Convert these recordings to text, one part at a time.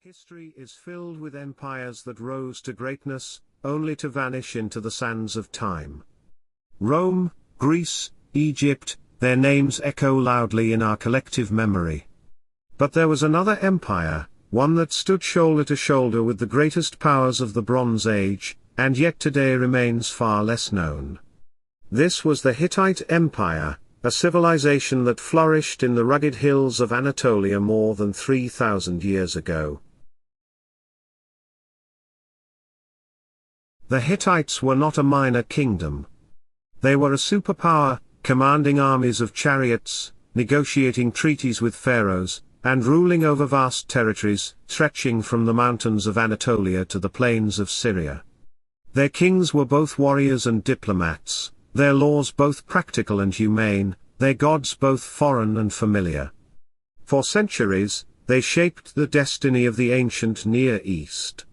History is filled with empires that rose to greatness, only to vanish into the sands of time. Rome, Greece, Egypt, their names echo loudly in our collective memory. But there was another empire, one that stood shoulder to shoulder with the greatest powers of the Bronze Age, and yet today remains far less known. This was the Hittite Empire, a civilization that flourished in the rugged hills of Anatolia more than 3,000 years ago. The Hittites were not a minor kingdom. They were a superpower, commanding armies of chariots, negotiating treaties with pharaohs, and ruling over vast territories, stretching from the mountains of Anatolia to the plains of Syria. Their kings were both warriors and diplomats, their laws both practical and humane, their gods both foreign and familiar. For centuries, they shaped the destiny of the ancient Near East.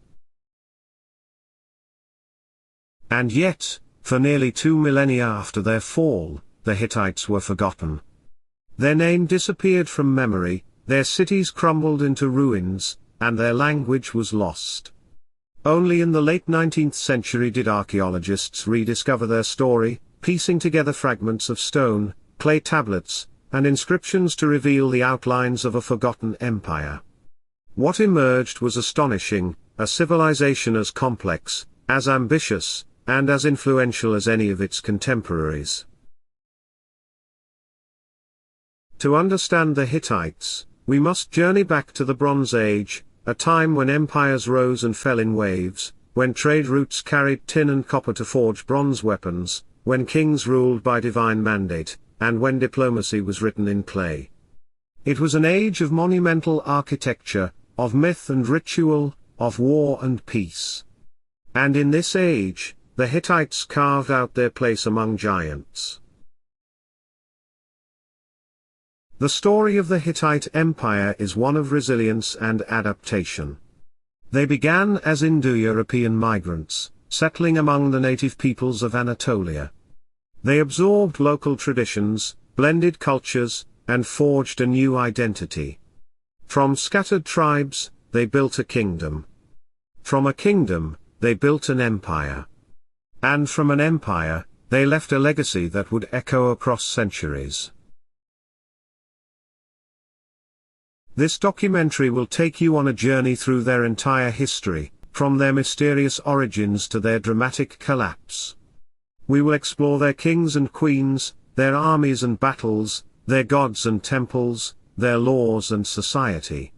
And yet, for nearly 2 millennia after their fall, the Hittites were forgotten. Their name disappeared from memory, their cities crumbled into ruins, and their language was lost. Only in the late 19th century did archaeologists rediscover their story, piecing together fragments of stone, clay tablets, and inscriptions to reveal the outlines of a forgotten empire. What emerged was astonishing, a civilization as complex, as ambitious, and as influential as any of its contemporaries. To understand the Hittites, we must journey back to the Bronze Age, a time when empires rose and fell in waves, when trade routes carried tin and copper to forge bronze weapons, when kings ruled by divine mandate, and when diplomacy was written in clay. It was an age of monumental architecture, of myth and ritual, of war and peace. And in this age, the Hittites carved out their place among giants. The story of the Hittite Empire is one of resilience and adaptation. They began as Indo-European migrants, settling among the native peoples of Anatolia. They absorbed local traditions, blended cultures, and forged a new identity. From scattered tribes, they built a kingdom. From a kingdom, they built an empire. And from an empire, they left a legacy that would echo across centuries. This documentary will take you on a journey through their entire history, from their mysterious origins to their dramatic collapse. We will explore their kings and queens, their armies and battles, their gods and temples, their laws and society.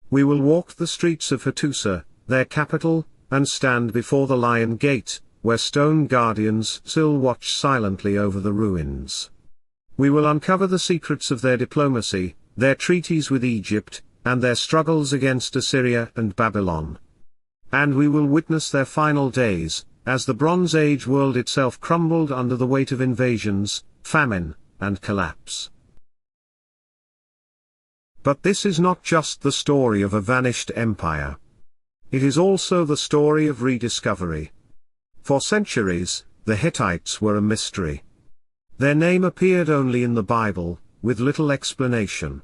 We will walk the streets of Hattusa, their capital, and stand before the Lion Gate, where stone guardians still watch silently over the ruins. We will uncover the secrets of their diplomacy, their treaties with Egypt, and their struggles against Assyria and Babylon. And we will witness their final days, as the Bronze Age world itself crumbled under the weight of invasions, famine, and collapse. But this is not just the story of a vanished empire. It is also the story of rediscovery. For centuries, the Hittites were a mystery. Their name appeared only in the Bible, with little explanation.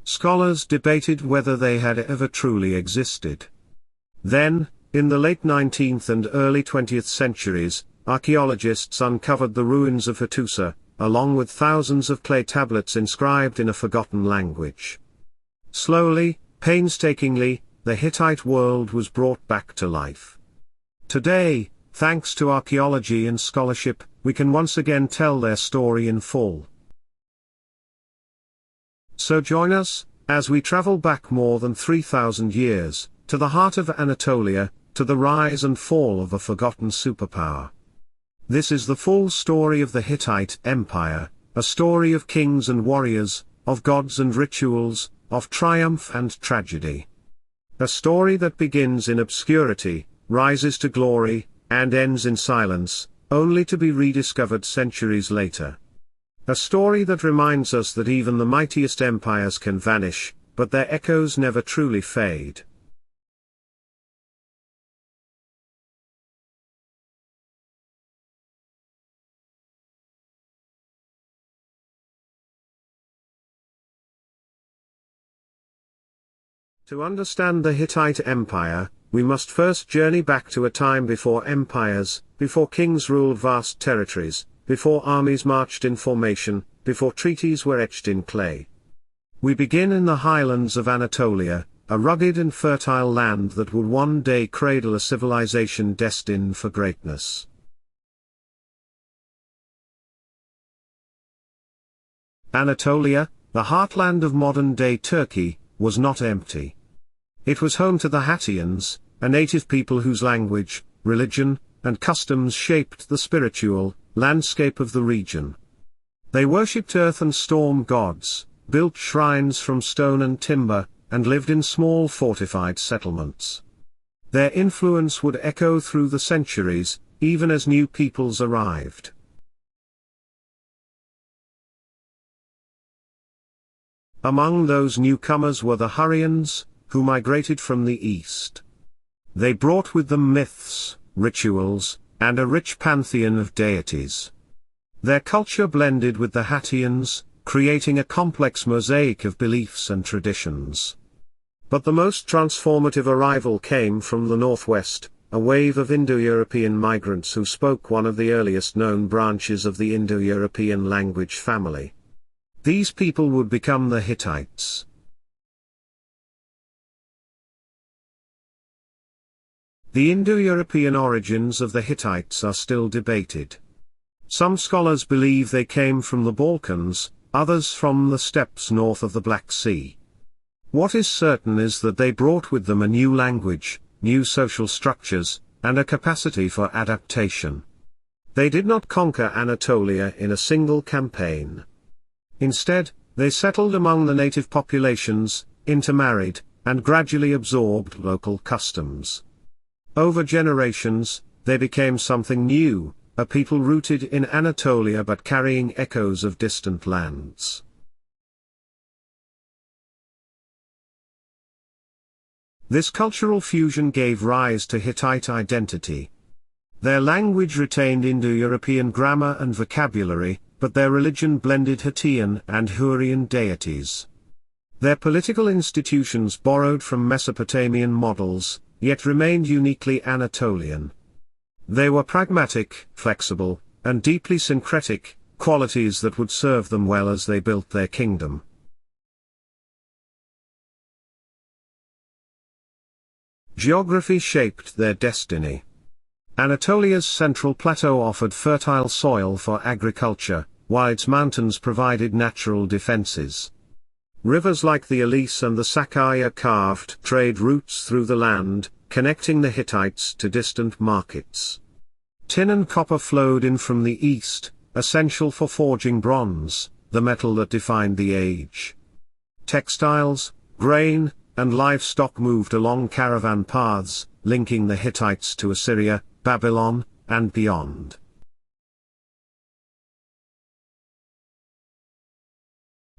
Scholars debated whether they had ever truly existed. Then, in the late 19th and early 20th centuries, archaeologists uncovered the ruins of Hattusa, along with thousands of clay tablets inscribed in a forgotten language. Slowly, painstakingly, the Hittite world was brought back to life. Today, thanks to archaeology and scholarship, we can once again tell their story in full. So join us, as we travel back more than 3,000 years, to the heart of Anatolia, to the rise and fall of a forgotten superpower. This is the full story of the Hittite Empire, a story of kings and warriors, of gods and rituals, of triumph and tragedy. A story that begins in obscurity, rises to glory, and ends in silence, only to be rediscovered centuries later. A story that reminds us that even the mightiest empires can vanish, but their echoes never truly fade. To understand the Hittite Empire, we must first journey back to a time before empires, before kings ruled vast territories, before armies marched in formation, before treaties were etched in clay. We begin in the highlands of Anatolia, a rugged and fertile land that would one day cradle a civilization destined for greatness. Anatolia, the heartland of modern-day Turkey, was not empty. It was home to the Hattians, a native people whose language, religion, and customs shaped the spiritual landscape of the region. They worshipped earth and storm gods, built shrines from stone and timber, and lived in small fortified settlements. Their influence would echo through the centuries, even as new peoples arrived. Among those newcomers were the Hurrians, who migrated from the east. They brought with them myths, rituals, and a rich pantheon of deities. Their culture blended with the Hattians, creating a complex mosaic of beliefs and traditions. But the most transformative arrival came from the northwest, a wave of Indo-European migrants who spoke one of the earliest known branches of the Indo-European language family. These people would become the Hittites. The Indo-European origins of the Hittites are still debated. Some scholars believe they came from the Balkans, others from the steppes north of the Black Sea. What is certain is that they brought with them a new language, new social structures, and a capacity for adaptation. They did not conquer Anatolia in a single campaign. Instead, they settled among the native populations, intermarried, and gradually absorbed local customs. Over generations, they became something new, a people rooted in Anatolia but carrying echoes of distant lands. This cultural fusion gave rise to Hittite identity. Their language retained Indo-European grammar and vocabulary, but their religion blended Hittian and Hurrian deities. Their political institutions borrowed from Mesopotamian models, yet remained uniquely Anatolian. They were pragmatic, flexible, and deeply syncretic, qualities that would serve them well as they built their kingdom. Geography shaped their destiny. Anatolia's central plateau offered fertile soil for agriculture, while its mountains provided natural defenses. Rivers like the Elis and the Sakarya carved trade routes through the land, connecting the Hittites to distant markets. Tin and copper flowed in from the east, essential for forging bronze, the metal that defined the age. Textiles, grain, and livestock moved along caravan paths, linking the Hittites to Assyria, Babylon, and beyond.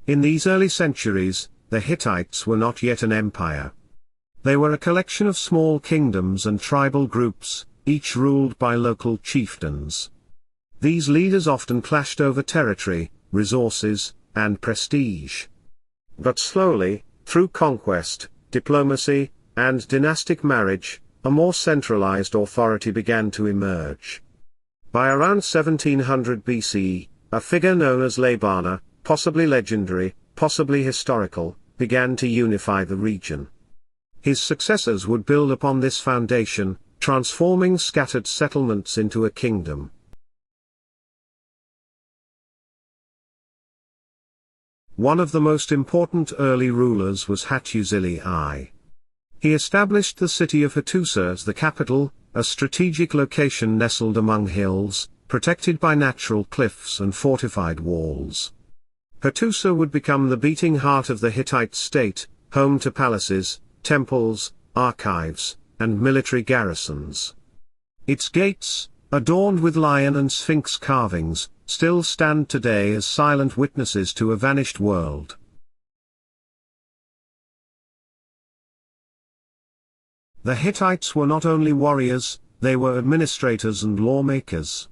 In these early centuries, the Hittites were not yet an empire. They were a collection of small kingdoms and tribal groups, each ruled by local chieftains. These leaders often clashed over territory, resources, and prestige. But slowly, through conquest, diplomacy, and dynastic marriage, a more centralized authority began to emerge. By around 1700 BC, a figure known as Labana, possibly legendary, possibly historical, began to unify the region. His successors would build upon this foundation, transforming scattered settlements into a kingdom. One of the most important early rulers was Hattusili I. He established the city of Hattusa as the capital, a strategic location nestled among hills, protected by natural cliffs and fortified walls. Hattusa would become the beating heart of the Hittite state, home to palaces, temples, archives, and military garrisons. Its gates, adorned with lion and sphinx carvings, still stand today as silent witnesses to a vanished world. The Hittites were not only warriors, they were administrators and lawmakers.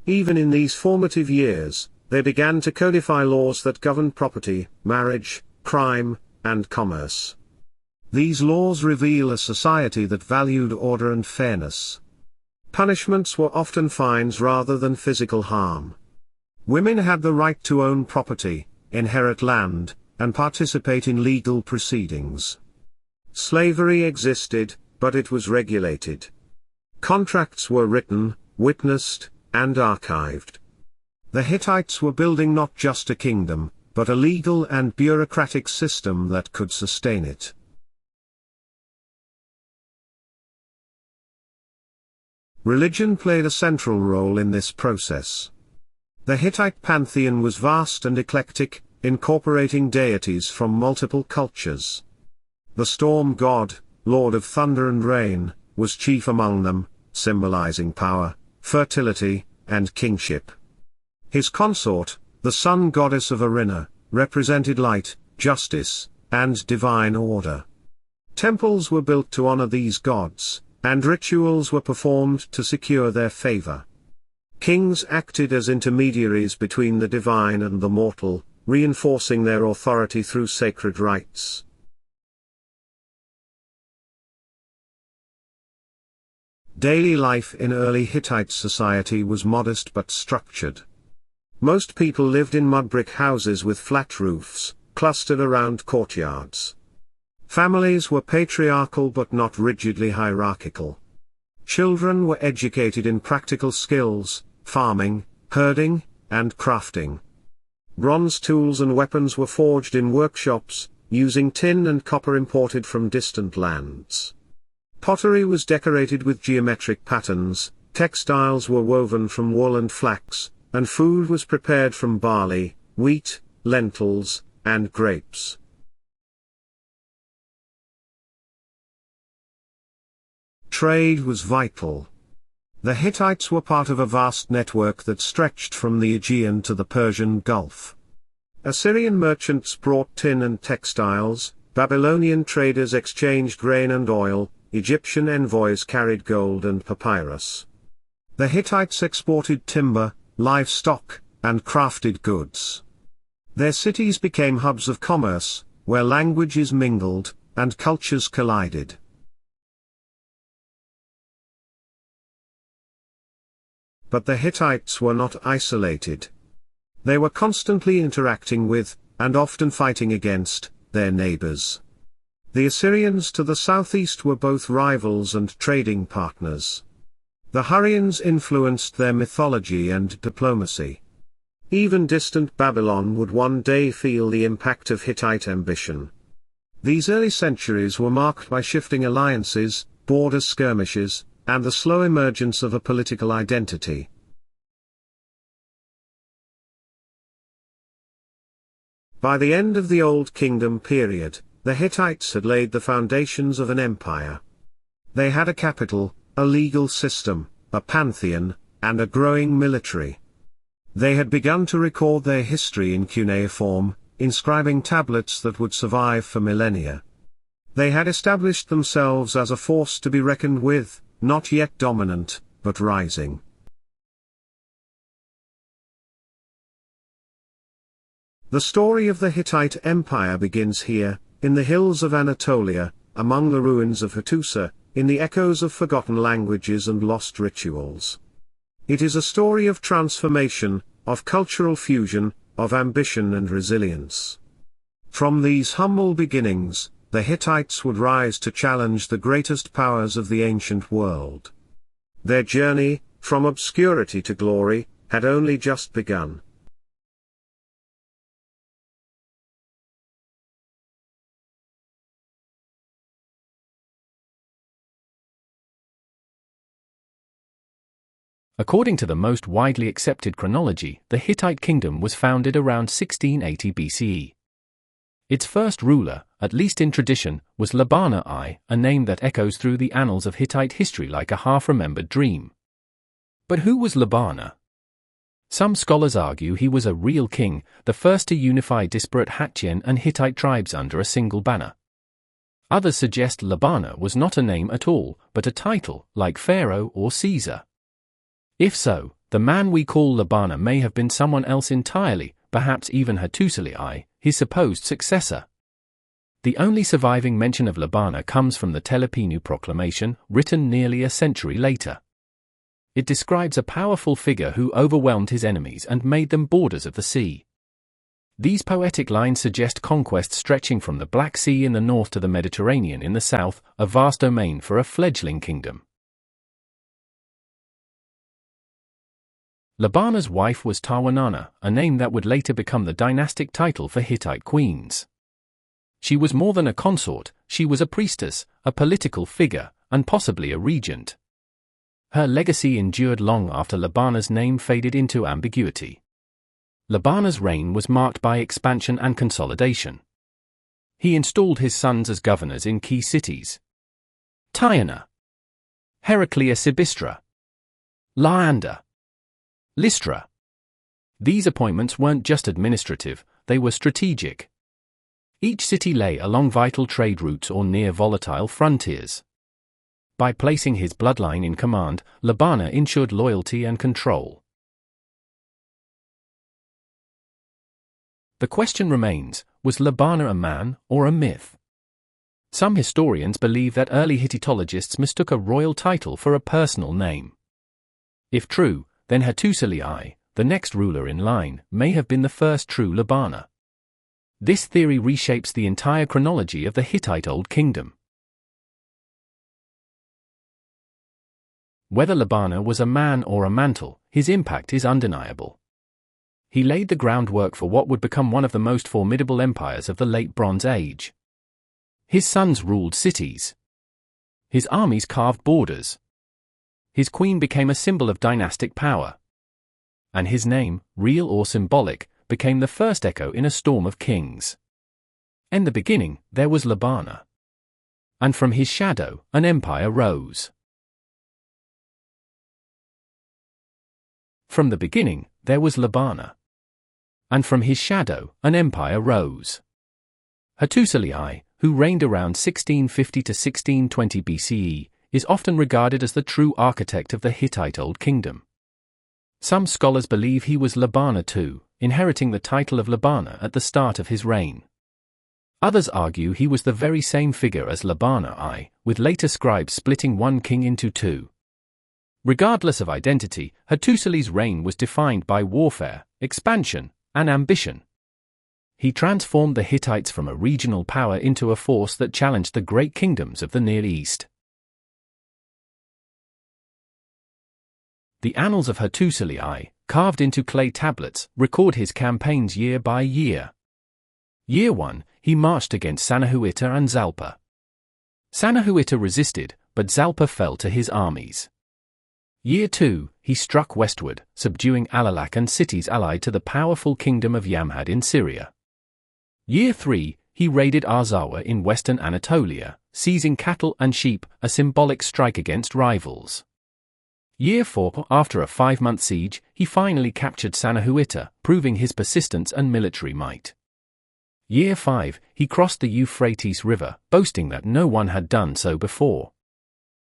Even in these formative years, they began to codify laws that governed property, marriage, crime, and commerce. These laws reveal a society that valued order and fairness. Punishments were often fines rather than physical harm. Women had the right to own property, inherit land, and participate in legal proceedings. Slavery existed, but it was regulated. Contracts were written, witnessed, and archived. The Hittites were building not just a kingdom, but a legal and bureaucratic system that could sustain it. Religion played a central role in this process. The Hittite pantheon was vast and eclectic, incorporating deities from multiple cultures. The storm god, lord of thunder and rain, was chief among them, symbolizing power, fertility, and kingship. His consort, the sun goddess of Arina, represented light, justice, and divine order. Temples were built to honor these gods, and rituals were performed to secure their favor. Kings acted as intermediaries between the divine and the mortal, reinforcing their authority through sacred rites. Daily life in early Hittite society was modest but structured. Most people lived in mud brick houses with flat roofs, clustered around courtyards. Families were patriarchal but not rigidly hierarchical. Children were educated in practical skills, farming, herding, and crafting. Bronze tools and weapons were forged in workshops, using tin and copper imported from distant lands. Pottery was decorated with geometric patterns, textiles were woven from wool and flax, and food was prepared from barley, wheat, lentils, and grapes. Trade was vital. The Hittites were part of a vast network that stretched from the Aegean to the Persian Gulf. Assyrian merchants brought tin and textiles, Babylonian traders exchanged grain and oil, Egyptian envoys carried gold and papyrus. The Hittites exported timber, livestock, and crafted goods. Their cities became hubs of commerce, where languages mingled, and cultures collided. But the Hittites were not isolated. They were constantly interacting with, and often fighting against, their neighbors. The Assyrians to the southeast were both rivals and trading partners. The Hurrians influenced their mythology and diplomacy. Even distant Babylon would one day feel the impact of Hittite ambition. These early centuries were marked by shifting alliances, border skirmishes, and the slow emergence of a political identity. By the end of the Old Kingdom period, the Hittites had laid the foundations of an empire. They had a capital, a legal system, a pantheon, and a growing military. They had begun to record their history in cuneiform, inscribing tablets that would survive for millennia. They had established themselves as a force to be reckoned with, not yet dominant, but rising. The story of the Hittite Empire begins here, in the hills of Anatolia, among the ruins of Hattusa, in the echoes of forgotten languages and lost rituals. It is a story of transformation, of cultural fusion, of ambition and resilience. From these humble beginnings, the Hittites would rise to challenge the greatest powers of the ancient world. Their journey, from obscurity to glory, had only just begun. According to the most widely accepted chronology, the Hittite Kingdom was founded around 1680 BCE. Its first ruler, at least in tradition, was Mursili I, a name that echoes through the annals of Hittite history like a half-remembered dream. But who was Mursili? Some scholars argue he was a real king, the first to unify disparate Hattian and Hittite tribes under a single banner. Others suggest Mursili was not a name at all, but a title, like Pharaoh or Caesar. If so, the man we call Mursili may have been someone else entirely, perhaps even Hattusili I, his supposed successor. The only surviving mention of Labana comes from the Telepinu proclamation, written nearly a century later. It describes a powerful figure who overwhelmed his enemies and made them borders of the sea. These poetic lines suggest conquest stretching from the Black Sea in the north to the Mediterranean in the south, a vast domain for a fledgling kingdom. Labana's wife was Tawananna, a name that would later become the dynastic title for Hittite queens. She was more than a consort, she was a priestess, a political figure, and possibly a regent. Her legacy endured long after Labana's name faded into ambiguity. Labana's reign was marked by expansion and consolidation. He installed his sons as governors in key cities: Tyana, Heraclea Sibistra, Laanda, Lystra. These appointments weren't just administrative, they were strategic. Each city lay along vital trade routes or near volatile frontiers. By placing his bloodline in command, Labana ensured loyalty and control. The question remains, was Labana a man or a myth? Some historians believe that early Hittitologists mistook a royal title for a personal name. If true, then Hattusili I, the next ruler in line, may have been the first true Labana. This theory reshapes the entire chronology of the Hittite Old Kingdom. Whether Labana was a man or a mantle, his impact is undeniable. He laid the groundwork for what would become one of the most formidable empires of the Late Bronze Age. His sons ruled cities. His armies carved borders. His queen became a symbol of dynastic power. And his name, real or symbolic, became the first echo in a storm of kings. In the beginning, there was Labana. And from his shadow, an empire rose. From the beginning, there was Labana. And from his shadow, an empire rose. Hattusili I, who reigned around 1650 to 1620 BCE, is often regarded as the true architect of the Hittite Old Kingdom. Some scholars believe he was Labana II, inheriting the title of Labana at the start of his reign. Others argue he was the very same figure as Labana I, with later scribes splitting one king into two. Regardless of identity, Hattusili's reign was defined by warfare, expansion, and ambition. He transformed the Hittites from a regional power into a force that challenged the great kingdoms of the Near East. The annals of Hattusili I, carved into clay tablets, record his campaigns year by year. Year 1, he marched against Sannahuitta and Zalpa. Sannahuitta resisted, but Zalpa fell to his armies. Year 2, he struck westward, subduing Alalak and cities allied to the powerful kingdom of Yamhad in Syria. Year 3, he raided Arzawa in western Anatolia, seizing cattle and sheep, a symbolic strike against rivals. Year 4, after a 5-month siege, he finally captured Sannahuitta, proving his persistence and military might. Year 5, he crossed the Euphrates River, boasting that no one had done so before.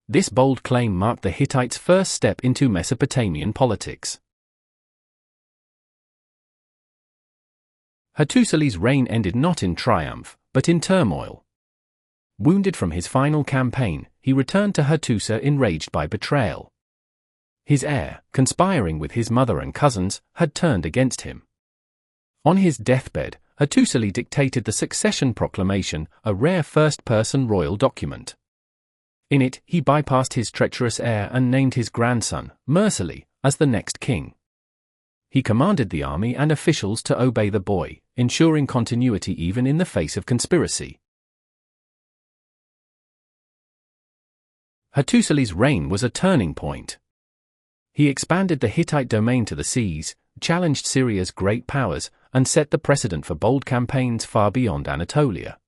This bold claim marked the Hittites' first step into Mesopotamian politics. Hattusili's reign ended not in triumph, but in turmoil. Wounded from his final campaign, he returned to Hattusa enraged by betrayal. His heir, conspiring with his mother and cousins, had turned against him. On his deathbed, Hattusili dictated the Succession Proclamation, a rare first-person royal document. In it, he bypassed his treacherous heir and named his grandson, Mursili, as the next king. He commanded the army and officials to obey the boy, ensuring continuity even in the face of conspiracy. Hattusili's reign was a turning point. He expanded the Hittite domain to the seas, challenged Syria's great powers, and set the precedent for bold campaigns far beyond Anatolia.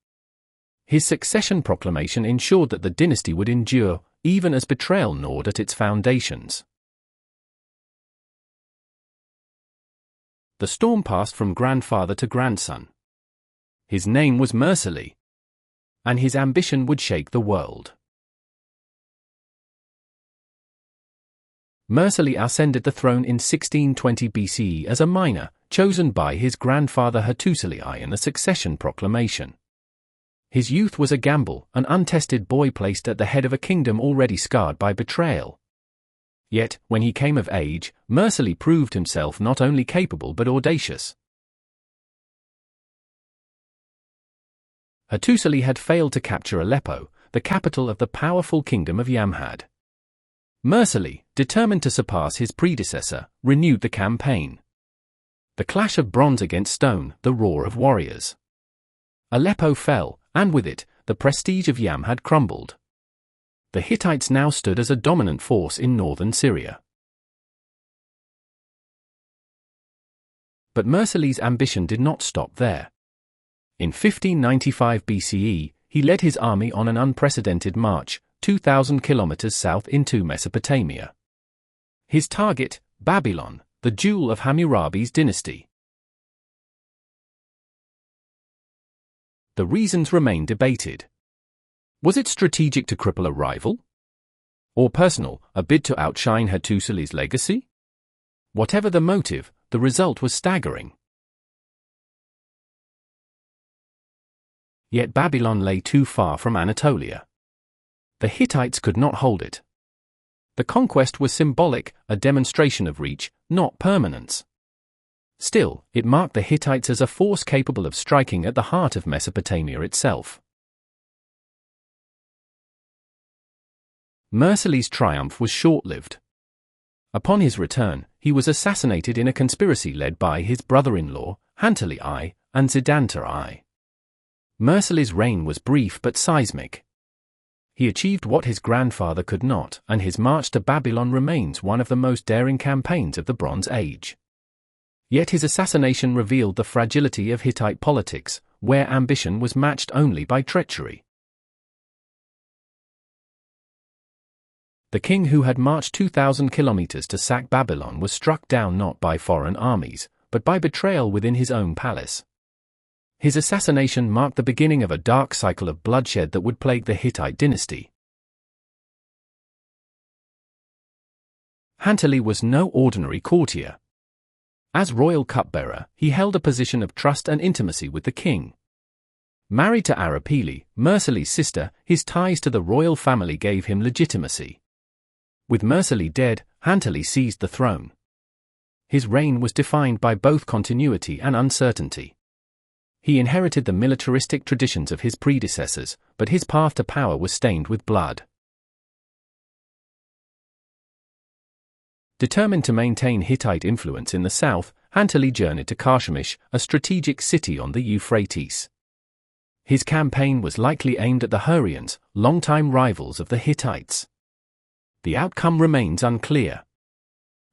His succession proclamation ensured that the dynasty would endure, even as betrayal gnawed at its foundations. The storm passed from grandfather to grandson. His name was Mursili, and his ambition would shake the world. Mursili ascended the throne in 1620 BCE as a minor, chosen by his grandfather Hattusili I in the Succession Proclamation. His youth was a gamble, an untested boy placed at the head of a kingdom already scarred by betrayal. Yet, when he came of age, Mursili proved himself not only capable but audacious. Hattusili had failed to capture Aleppo, the capital of the powerful kingdom of Yamhad. Mursili, determined to surpass his predecessor, renewed the campaign. The clash of bronze against stone, the roar of warriors. Aleppo fell, and with it, the prestige of Yamhad crumbled. The Hittites now stood as a dominant force in northern Syria. But Mursili's ambition did not stop there. In 1595 BCE, he led his army on an unprecedented march, 2,000 kilometers south into Mesopotamia. His target, Babylon, the jewel of Hammurabi's dynasty. The reasons remain debated. Was it strategic to cripple a rival? Or personal, a bid to outshine Hattusili's legacy? Whatever the motive, the result was staggering. Yet Babylon lay too far from Anatolia. The Hittites could not hold it. The conquest was symbolic, a demonstration of reach, not permanence. Still, it marked the Hittites as a force capable of striking at the heart of Mesopotamia itself. Mursili's triumph was short-lived. Upon his return, he was assassinated in a conspiracy led by his brother-in-law, Hattusili I, and Zidantar I. Mursili's reign was brief but seismic. He achieved what his grandfather could not, and his march to Babylon remains one of the most daring campaigns of the Bronze Age. Yet his assassination revealed the fragility of Hittite politics, where ambition was matched only by treachery. The king who had marched 2,000 kilometers to sack Babylon was struck down not by foreign armies, but by betrayal within his own palace. His assassination marked the beginning of a dark cycle of bloodshed that would plague the Hittite dynasty. Hattusili was no ordinary courtier. As royal cupbearer, he held a position of trust and intimacy with the king. Married to Arapili, Mursili's sister, his ties to the royal family gave him legitimacy. With Mursili dead, Hattusili seized the throne. His reign was defined by both continuity and uncertainty. He inherited the militaristic traditions of his predecessors, but his path to power was stained with blood. Determined to maintain Hittite influence in the south, Hattusili journeyed to Carchemish, a strategic city on the Euphrates. His campaign was likely aimed at the Hurrians, longtime rivals of the Hittites. The outcome remains unclear.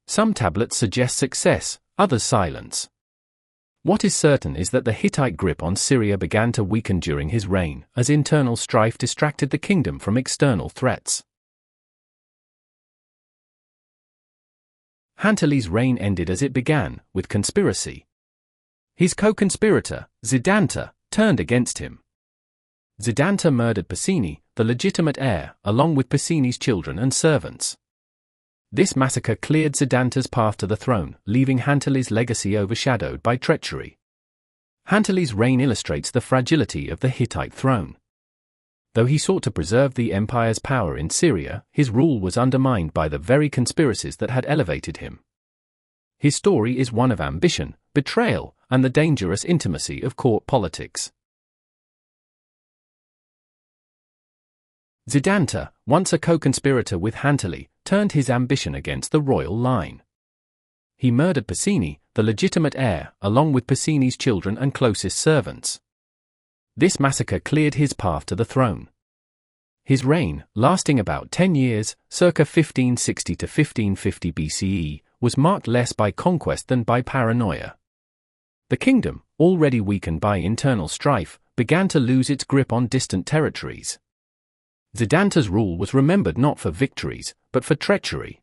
Some tablets suggest success, others silence. What is certain is that the Hittite grip on Syria began to weaken during his reign, as internal strife distracted the kingdom from external threats. Hattusili's reign ended as it began, with conspiracy. His co-conspirator, Zidantar, turned against him. Zidantar murdered Pisini, the legitimate heir, along with Pisini's children and servants. This massacre cleared Zidantar's path to the throne, leaving Hattusili's legacy overshadowed by treachery. Hattusili's reign illustrates the fragility of the Hittite throne. Though he sought to preserve the empire's power in Syria, his rule was undermined by the very conspiracies that had elevated him. His story is one of ambition, betrayal, and the dangerous intimacy of court politics. Zidantar, once a co-conspirator with Hattusili, turned his ambition against the royal line. He murdered Pisini, the legitimate heir, along with Pisini's children and closest servants. This massacre cleared his path to the throne. His reign, lasting about 10 years, circa 1560 to 1550 BCE, was marked less by conquest than by paranoia. The kingdom, already weakened by internal strife, began to lose its grip on distant territories. Zidantar's rule was remembered not for victories, but for treachery.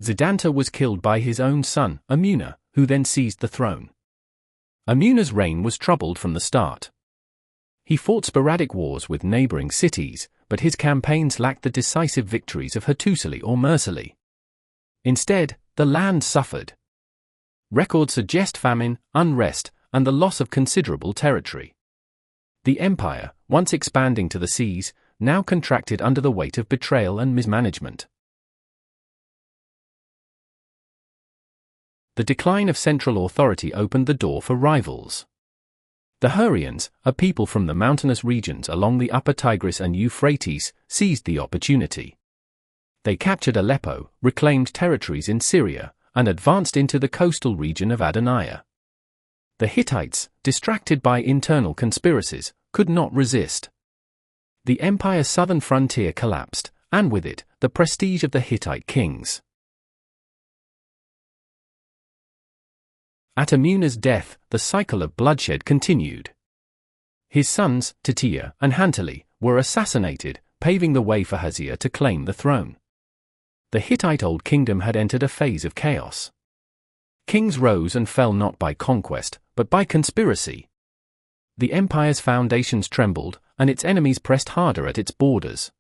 Zidantar was killed by his own son, Amuna, who then seized the throne. Amuna's reign was troubled from the start. He fought sporadic wars with neighboring cities, but his campaigns lacked the decisive victories of Hattusili or Mursili. Instead, the land suffered. Records suggest famine, unrest, and the loss of considerable territory. The empire, once expanding to the seas, now contracted under the weight of betrayal and mismanagement. The decline of central authority opened the door for rivals. The Hurrians, a people from the mountainous regions along the upper Tigris and Euphrates, seized the opportunity. They captured Aleppo, reclaimed territories in Syria, and advanced into the coastal region of Adorned. The Hittites, distracted by internal conspiracies, could not resist. The empire's southern frontier collapsed, and with it, the prestige of the Hittite kings. At Amuna's death, the cycle of bloodshed continued. His sons, Titia and Hantali, were assassinated, paving the way for Huzziya to claim the throne. The Hittite Old Kingdom had entered a phase of chaos. Kings rose and fell not by conquest, but by conspiracy. The empire's foundations trembled, and its enemies pressed harder at its borders.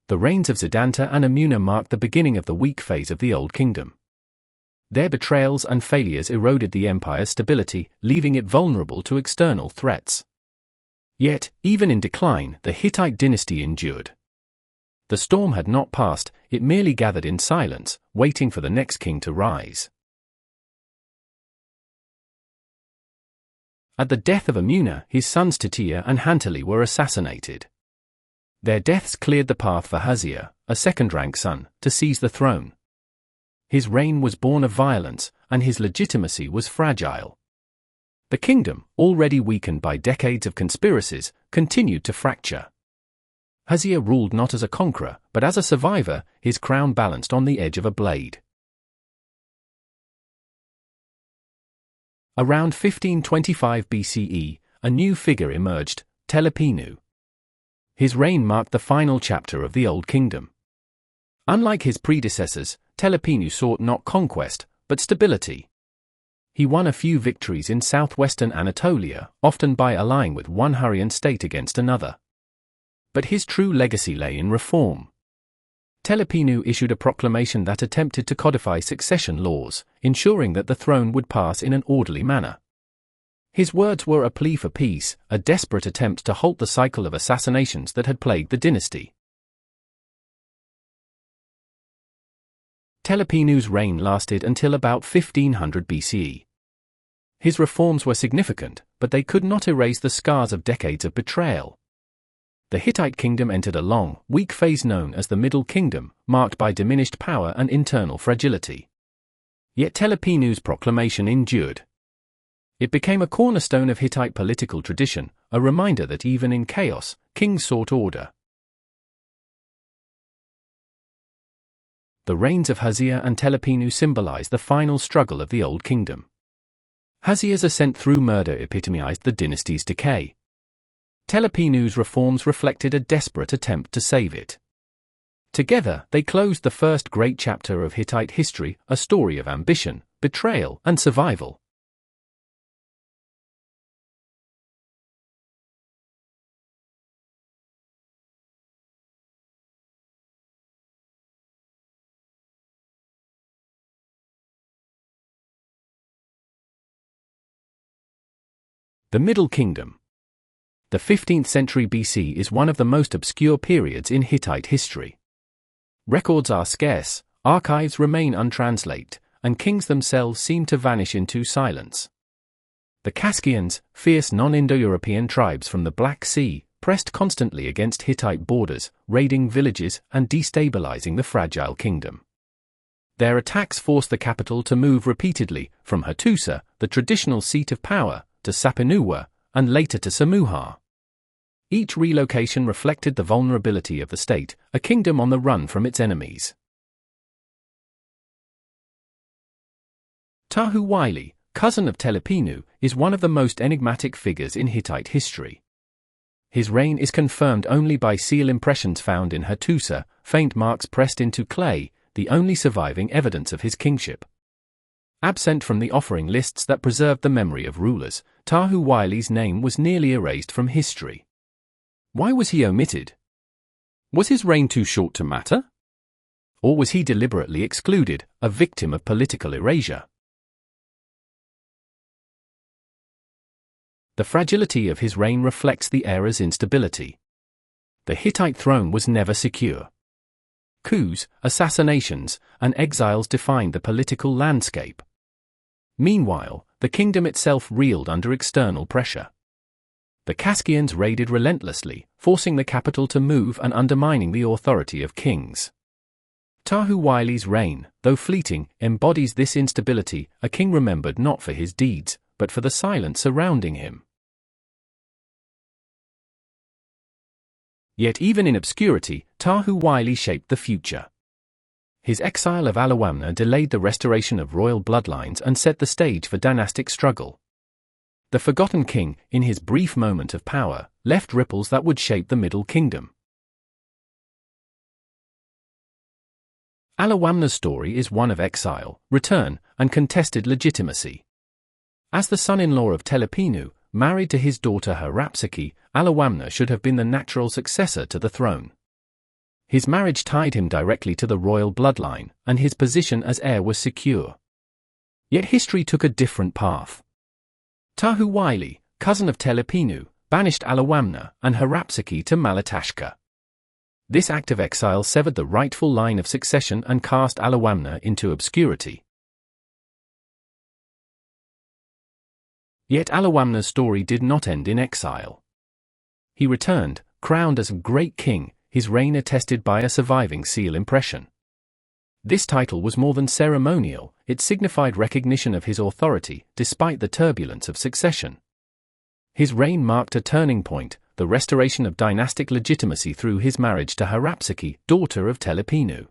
The reigns of Zidanta and Amuna marked the beginning of the weak phase of the Old Kingdom. Their betrayals and failures eroded the empire's stability, leaving it vulnerable to external threats. Yet, even in decline, the Hittite dynasty endured. The storm had not passed, it merely gathered in silence, waiting for the next king to rise. At the death of Amuna, his sons Titia and Hantali were assassinated. Their deaths cleared the path for Huzziya, a second-rank son, to seize the throne. His reign was born of violence, and his legitimacy was fragile. The kingdom, already weakened by decades of conspiracies, continued to fracture. Huzziya ruled not as a conqueror, but as a survivor, his crown balanced on the edge of a blade. Around 1525 BCE, a new figure emerged, Telepinu. His reign marked the final chapter of the Old Kingdom. Unlike his predecessors, Telepinu sought not conquest, but stability. He won a few victories in southwestern Anatolia, often by allying with one Hurrian state against another. But his true legacy lay in reform. Telepinu issued a proclamation that attempted to codify succession laws, ensuring that the throne would pass in an orderly manner. His words were a plea for peace, a desperate attempt to halt the cycle of assassinations that had plagued the dynasty. Telepinu's reign lasted until about 1500 BCE. His reforms were significant, but they could not erase the scars of decades of betrayal. The Hittite kingdom entered a long, weak phase known as the Middle Kingdom, marked by diminished power and internal fragility. Yet Telepinu's proclamation endured. It became a cornerstone of Hittite political tradition, a reminder that even in chaos, kings sought order. The reigns of Huzziya and Telepinu symbolize the final struggle of the Old Kingdom. Huzziya's ascent through murder epitomized the dynasty's decay. Telepinu's reforms reflected a desperate attempt to save it. Together, they closed the first great chapter of Hittite history, a story of ambition, betrayal, and survival. The Middle Kingdom. The 15th century BC is one of the most obscure periods in Hittite history. Records are scarce, archives remain untranslated, and kings themselves seem to vanish into silence. The Kaskians, fierce non-Indo-European tribes from the Black Sea, pressed constantly against Hittite borders, raiding villages and destabilizing the fragile kingdom. Their attacks forced the capital to move repeatedly, from Hattusa, the traditional seat of power, to Suppiluliuma, and later to Samuha. Each relocation reflected the vulnerability of the state, a kingdom on the run from its enemies. Tahuwaili, cousin of Telepinu, is one of the most enigmatic figures in Hittite history. His reign is confirmed only by seal impressions found in Hattusa, faint marks pressed into clay, the only surviving evidence of his kingship. Absent from the offering lists that preserved the memory of rulers, Tahuwaili's name was nearly erased from history. Why was he omitted? Was his reign too short to matter? Or was he deliberately excluded, a victim of political erasure? The fragility of his reign reflects the era's instability. The Hittite throne was never secure. Coups, assassinations, and exiles defined the political landscape. Meanwhile, the kingdom itself reeled under external pressure. The Kaskians raided relentlessly, forcing the capital to move and undermining the authority of kings. Tahuwaili's reign, though fleeting, embodies this instability, a king remembered not for his deeds, but for the silence surrounding him. Yet even in obscurity, Tahuwaili shaped the future. His exile of Alawamna delayed the restoration of royal bloodlines and set the stage for dynastic struggle. The forgotten king, in his brief moment of power, left ripples that would shape the Middle Kingdom. Alawamna's story is one of exile, return, and contested legitimacy. As the son-in-law of Telepinu, married to his daughter Hattusili, Alawamna should have been the natural successor to the throne. His marriage tied him directly to the royal bloodline, and his position as heir was secure. Yet history took a different path. Tahuwaili, cousin of Telepinu, banished Alawamna and Hattusili to Malatashka. This act of exile severed the rightful line of succession and cast Alawamna into obscurity. Yet Alawamna's story did not end in exile. He returned, crowned as a great king, his reign attested by a surviving seal impression. This title was more than ceremonial, it signified recognition of his authority, despite the turbulence of succession. His reign marked a turning point, the restoration of dynastic legitimacy through his marriage to Hattusili, daughter of Telepinu.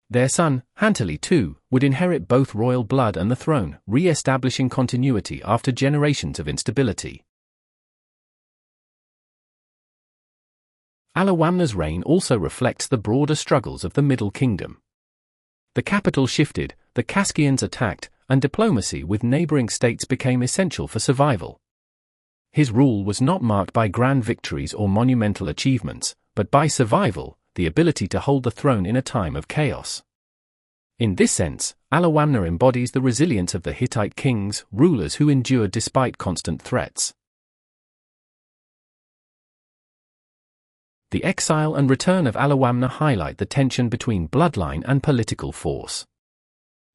Their son, Hattusili II, would inherit both royal blood and the throne, re-establishing continuity after generations of instability. Alawamna's reign also reflects the broader struggles of the Middle Kingdom. The capital shifted, the Kaskians attacked, and diplomacy with neighboring states became essential for survival. His rule was not marked by grand victories or monumental achievements, but by survival, the ability to hold the throne in a time of chaos. In this sense, Alawamna embodies the resilience of the Hittite kings, rulers who endured despite constant threats. The exile and return of Alawamna highlight the tension between bloodline and political force.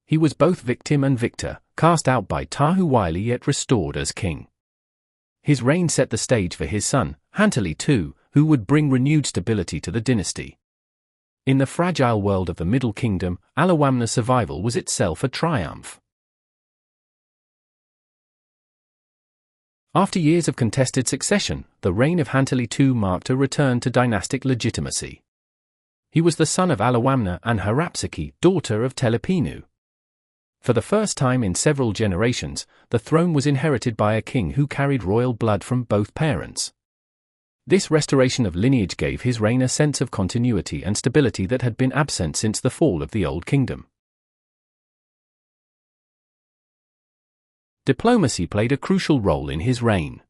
He was both victim and victor, cast out by Tahuwaili yet restored as king. His reign set the stage for his son, Hattusili II, who would bring renewed stability to the dynasty. In the fragile world of the Middle Kingdom, Alawamna's survival was itself a triumph. After years of contested succession, the reign of Hattusili II marked a return to dynastic legitimacy. He was the son of Alawamna and Hattusili, daughter of Telepinu. For the first time in several generations, the throne was inherited by a king who carried royal blood from both parents. This restoration of lineage gave his reign a sense of continuity and stability that had been absent since the fall of the Old Kingdom. Diplomacy played a crucial role in his reign.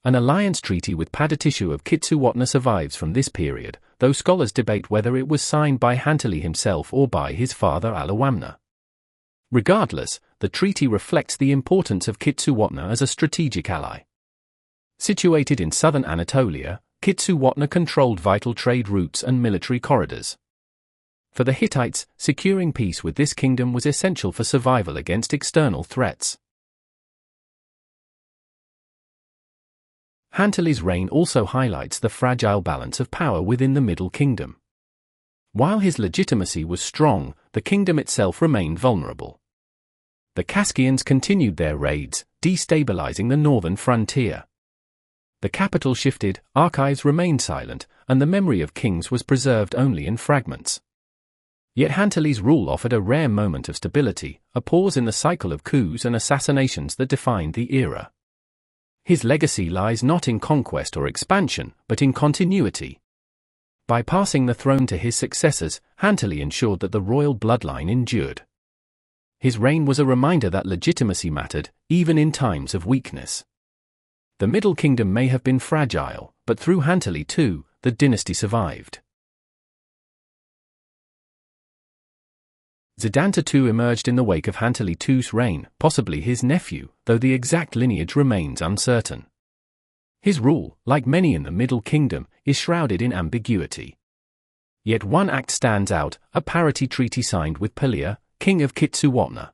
An alliance treaty with Hattusili of Kitsuwatna survives from this period, though scholars debate whether it was signed by Hattusili himself or by his father Alawamna. Regardless, the treaty reflects the importance of Kitsuwatna as a strategic ally. Situated in southern Anatolia, Kitsuwatna controlled vital trade routes and military corridors. For the Hittites, securing peace with this kingdom was essential for survival against external threats. Hattusili's reign also highlights the fragile balance of power within the Middle Kingdom. While his legitimacy was strong, the kingdom itself remained vulnerable. The Kaskians continued their raids, destabilizing the northern frontier. The capital shifted, archives remained silent, and the memory of kings was preserved only in fragments. Yet Hattusili's rule offered a rare moment of stability, a pause in the cycle of coups and assassinations that defined the era. His legacy lies not in conquest or expansion, but in continuity. By passing the throne to his successors, Hattusili ensured that the royal bloodline endured. His reign was a reminder that legitimacy mattered, even in times of weakness. The Middle Kingdom may have been fragile, but through Hattusili II, the dynasty survived. Zidanta II emerged in the wake of Hattusili II's reign, possibly his nephew, though the exact lineage remains uncertain. His rule, like many in the Middle Kingdom, is shrouded in ambiguity. Yet one act stands out, a parity treaty signed with Pelea, king of Kitsuwatna.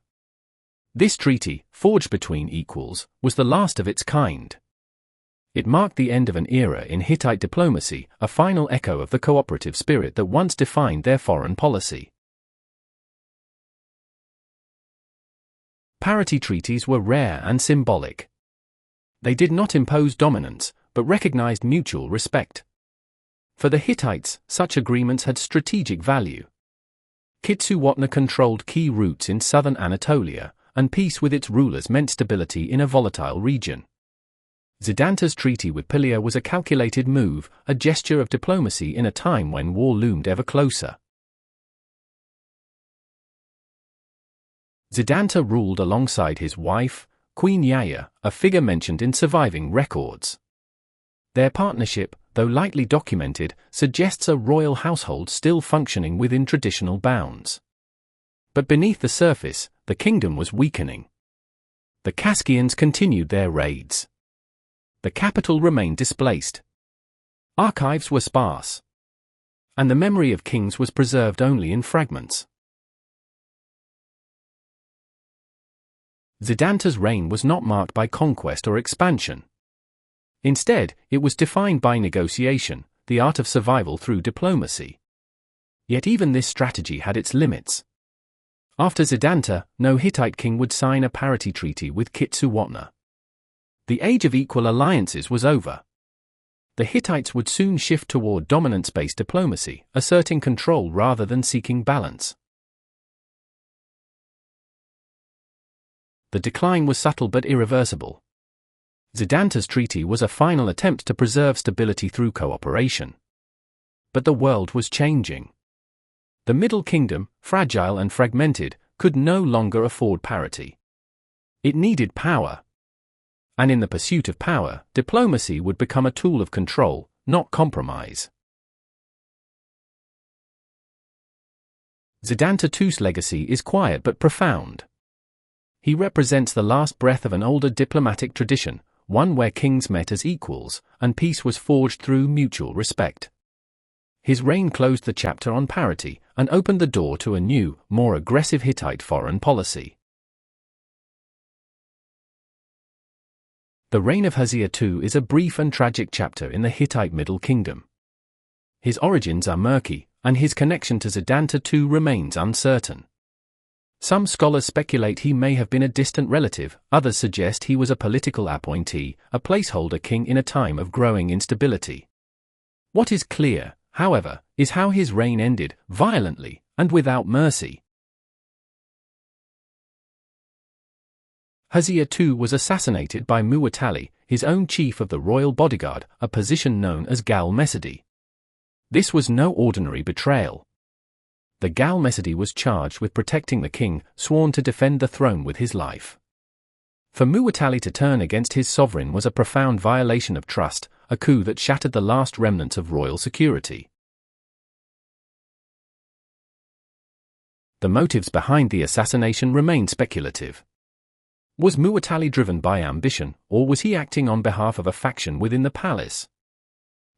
This treaty, forged between equals, was the last of its kind. It marked the end of an era in Hittite diplomacy, a final echo of the cooperative spirit that once defined their foreign policy. Parity treaties were rare and symbolic. They did not impose dominance, but recognized mutual respect. For the Hittites, such agreements had strategic value. Kitsuwatna controlled key routes in southern Anatolia, and peace with its rulers meant stability in a volatile region. Zidanta's treaty with Pelea was a calculated move, a gesture of diplomacy in a time when war loomed ever closer. Zidanta ruled alongside his wife, Queen Yaya, a figure mentioned in surviving records. Their partnership, though lightly documented, suggests a royal household still functioning within traditional bounds. But beneath the surface, the kingdom was weakening. The Kaskians continued their raids. The capital remained displaced. Archives were sparse. And the memory of kings was preserved only in fragments. Zidanta's reign was not marked by conquest or expansion. Instead, it was defined by negotiation, the art of survival through diplomacy. Yet even this strategy had its limits. After Zidanta, no Hittite king would sign a parity treaty with Kitsuwatna. The age of equal alliances was over. The Hittites would soon shift toward dominance-based diplomacy, asserting control rather than seeking balance. The decline was subtle but irreversible. Zidanta's treaty was a final attempt to preserve stability through cooperation. But the world was changing. The Middle Kingdom, fragile and fragmented, could no longer afford parity. It needed power. And in the pursuit of power, diplomacy would become a tool of control, not compromise. Zidanta II's legacy is quiet but profound. He represents the last breath of an older diplomatic tradition, one where kings met as equals, and peace was forged through mutual respect. His reign closed the chapter on parity, and opened the door to a new, more aggressive Hittite foreign policy. The reign of Hattusa II is a brief and tragic chapter in the Hittite Middle Kingdom. His origins are murky, and his connection to Zidanta II remains uncertain. Some scholars speculate he may have been a distant relative, others suggest he was a political appointee, a placeholder king in a time of growing instability. What is clear, however, is how his reign ended, violently, and without mercy. Hattusa II was assassinated by Muwatalli, his own chief of the royal bodyguard, a position known as Gal Mesidi. This was no ordinary betrayal. The Gal Mesidi was charged with protecting the king, sworn to defend the throne with his life. For Muwatalli to turn against his sovereign was a profound violation of trust, a coup that shattered the last remnants of royal security. The motives behind the assassination remain speculative. Was Muwatalli driven by ambition, or was he acting on behalf of a faction within the palace?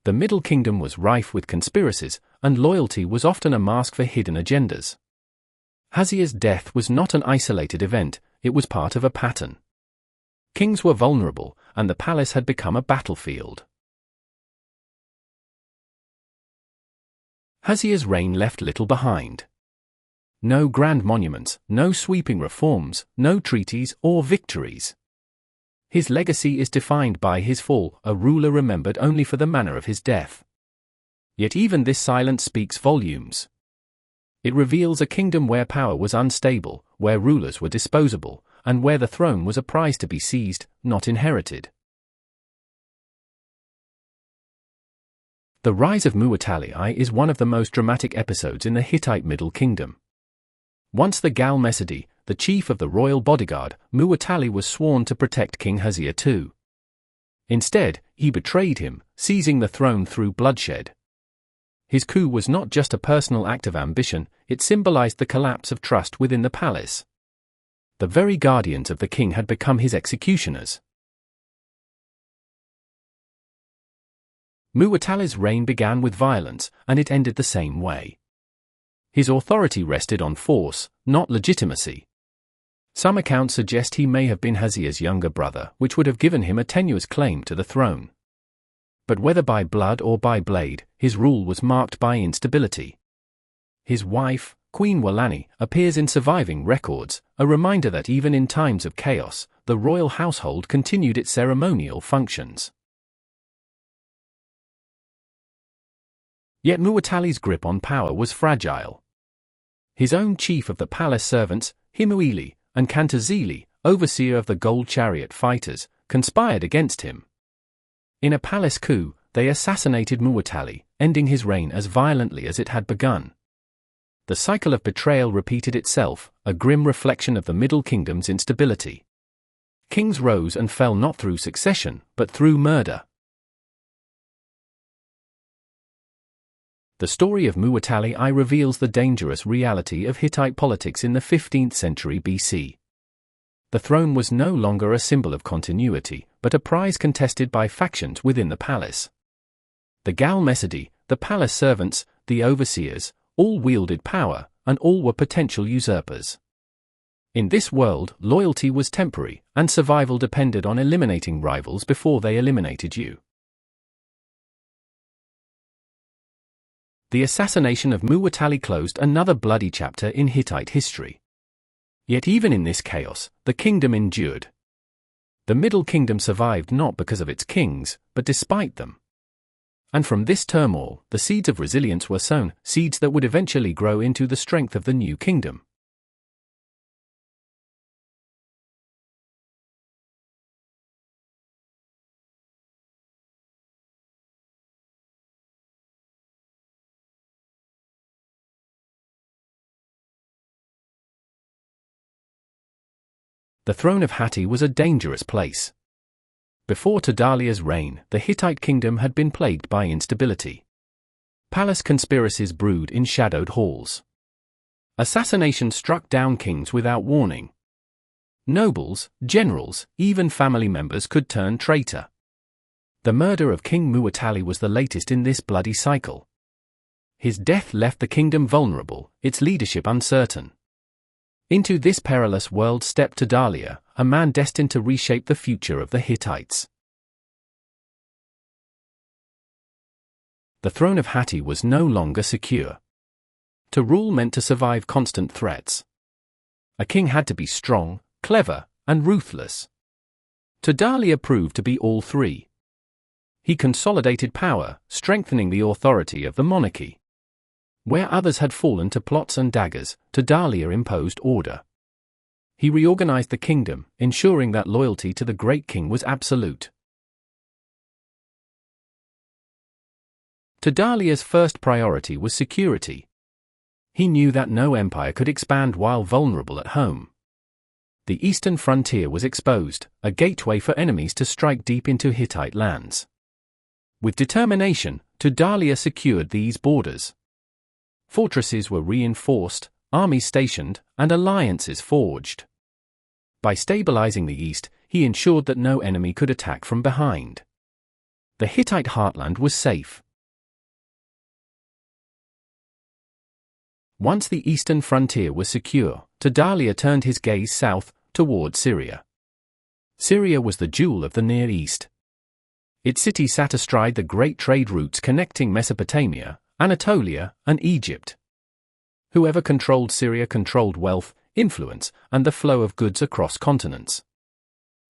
The Middle Kingdom was rife with conspiracies, and loyalty was often a mask for hidden agendas. Hattusa's death was not an isolated event, it was part of a pattern. Kings were vulnerable, and the palace had become a battlefield. Hattusa's reign left little behind. No grand monuments, no sweeping reforms, no treaties or victories. His legacy is defined by his fall, a ruler remembered only for the manner of his death. Yet even this silence speaks volumes. It reveals a kingdom where power was unstable, where rulers were disposable, and where the throne was a prize to be seized, not inherited. The rise of Muwatalli I is one of the most dramatic episodes in the Hittite Middle Kingdom. Once the Gal Mesidi, the chief of the royal bodyguard, Muwatalli was sworn to protect King Hattusa II. Instead, he betrayed him, seizing the throne through bloodshed. His coup was not just a personal act of ambition, it symbolized the collapse of trust within the palace. The very guardians of the king had become his executioners. Muwatalli's reign began with violence, and it ended the same way. His authority rested on force, not legitimacy. Some accounts suggest he may have been Hasia's younger brother, which would have given him a tenuous claim to the throne. But whether by blood or by blade, his rule was marked by instability. His wife, Queen Walani, appears in surviving records, a reminder that even in times of chaos, the royal household continued its ceremonial functions. Yet Muwatalli's grip on power was fragile. His own chief of the palace servants, Himuili, and Kantazili, overseer of the gold chariot fighters, conspired against him. In a palace coup, they assassinated Muwatalli, ending his reign as violently as it had begun. The cycle of betrayal repeated itself, a grim reflection of the Middle Kingdom's instability. Kings rose and fell not through succession, but through murder. The story of Muwatalli I reveals the dangerous reality of Hittite politics in the 15th century BC. The throne was no longer a symbol of continuity, but a prize contested by factions within the palace. The Gal Mesidi, the palace servants, the overseers, all wielded power, and all were potential usurpers. In this world, loyalty was temporary, and survival depended on eliminating rivals before they eliminated you. The assassination of Muwatalli closed another bloody chapter in Hittite history. Yet even in this chaos, the kingdom endured. The Middle Kingdom survived not because of its kings, but despite them. And from this turmoil, the seeds of resilience were sown, seeds that would eventually grow into the strength of the new kingdom. The throne of Hatti was a dangerous place. Before Tidalia's reign, the Hittite kingdom had been plagued by instability. Palace conspiracies brewed in shadowed halls. Assassination struck down kings without warning. Nobles, generals, even family members could turn traitor. The murder of King Muwatalli was the latest in this bloody cycle. His death left the kingdom vulnerable, its leadership uncertain. Into this perilous world stepped Tidalia, a man destined to reshape the future of the Hittites. The throne of Hatti was no longer secure. To rule meant to survive constant threats. A king had to be strong, clever, and ruthless. Tidalia proved to be all three. He consolidated power, strengthening the authority of the monarchy. Where others had fallen to plots and daggers, Tidalia imposed order. He reorganized the kingdom, ensuring that loyalty to the great king was absolute. Tidalia's first priority was security. He knew that no empire could expand while vulnerable at home. The eastern frontier was exposed, a gateway for enemies to strike deep into Hittite lands. With determination, Tidalia secured these borders. Fortresses were reinforced, armies stationed, and alliances forged. By stabilizing the east, he ensured that no enemy could attack from behind. The Hittite heartland was safe. Once the eastern frontier was secure, Tidalia turned his gaze south, toward Syria. Syria was the jewel of the Near East. Its city sat astride the great trade routes connecting Mesopotamia, Anatolia, and Egypt. Whoever controlled Syria controlled wealth, influence, and the flow of goods across continents.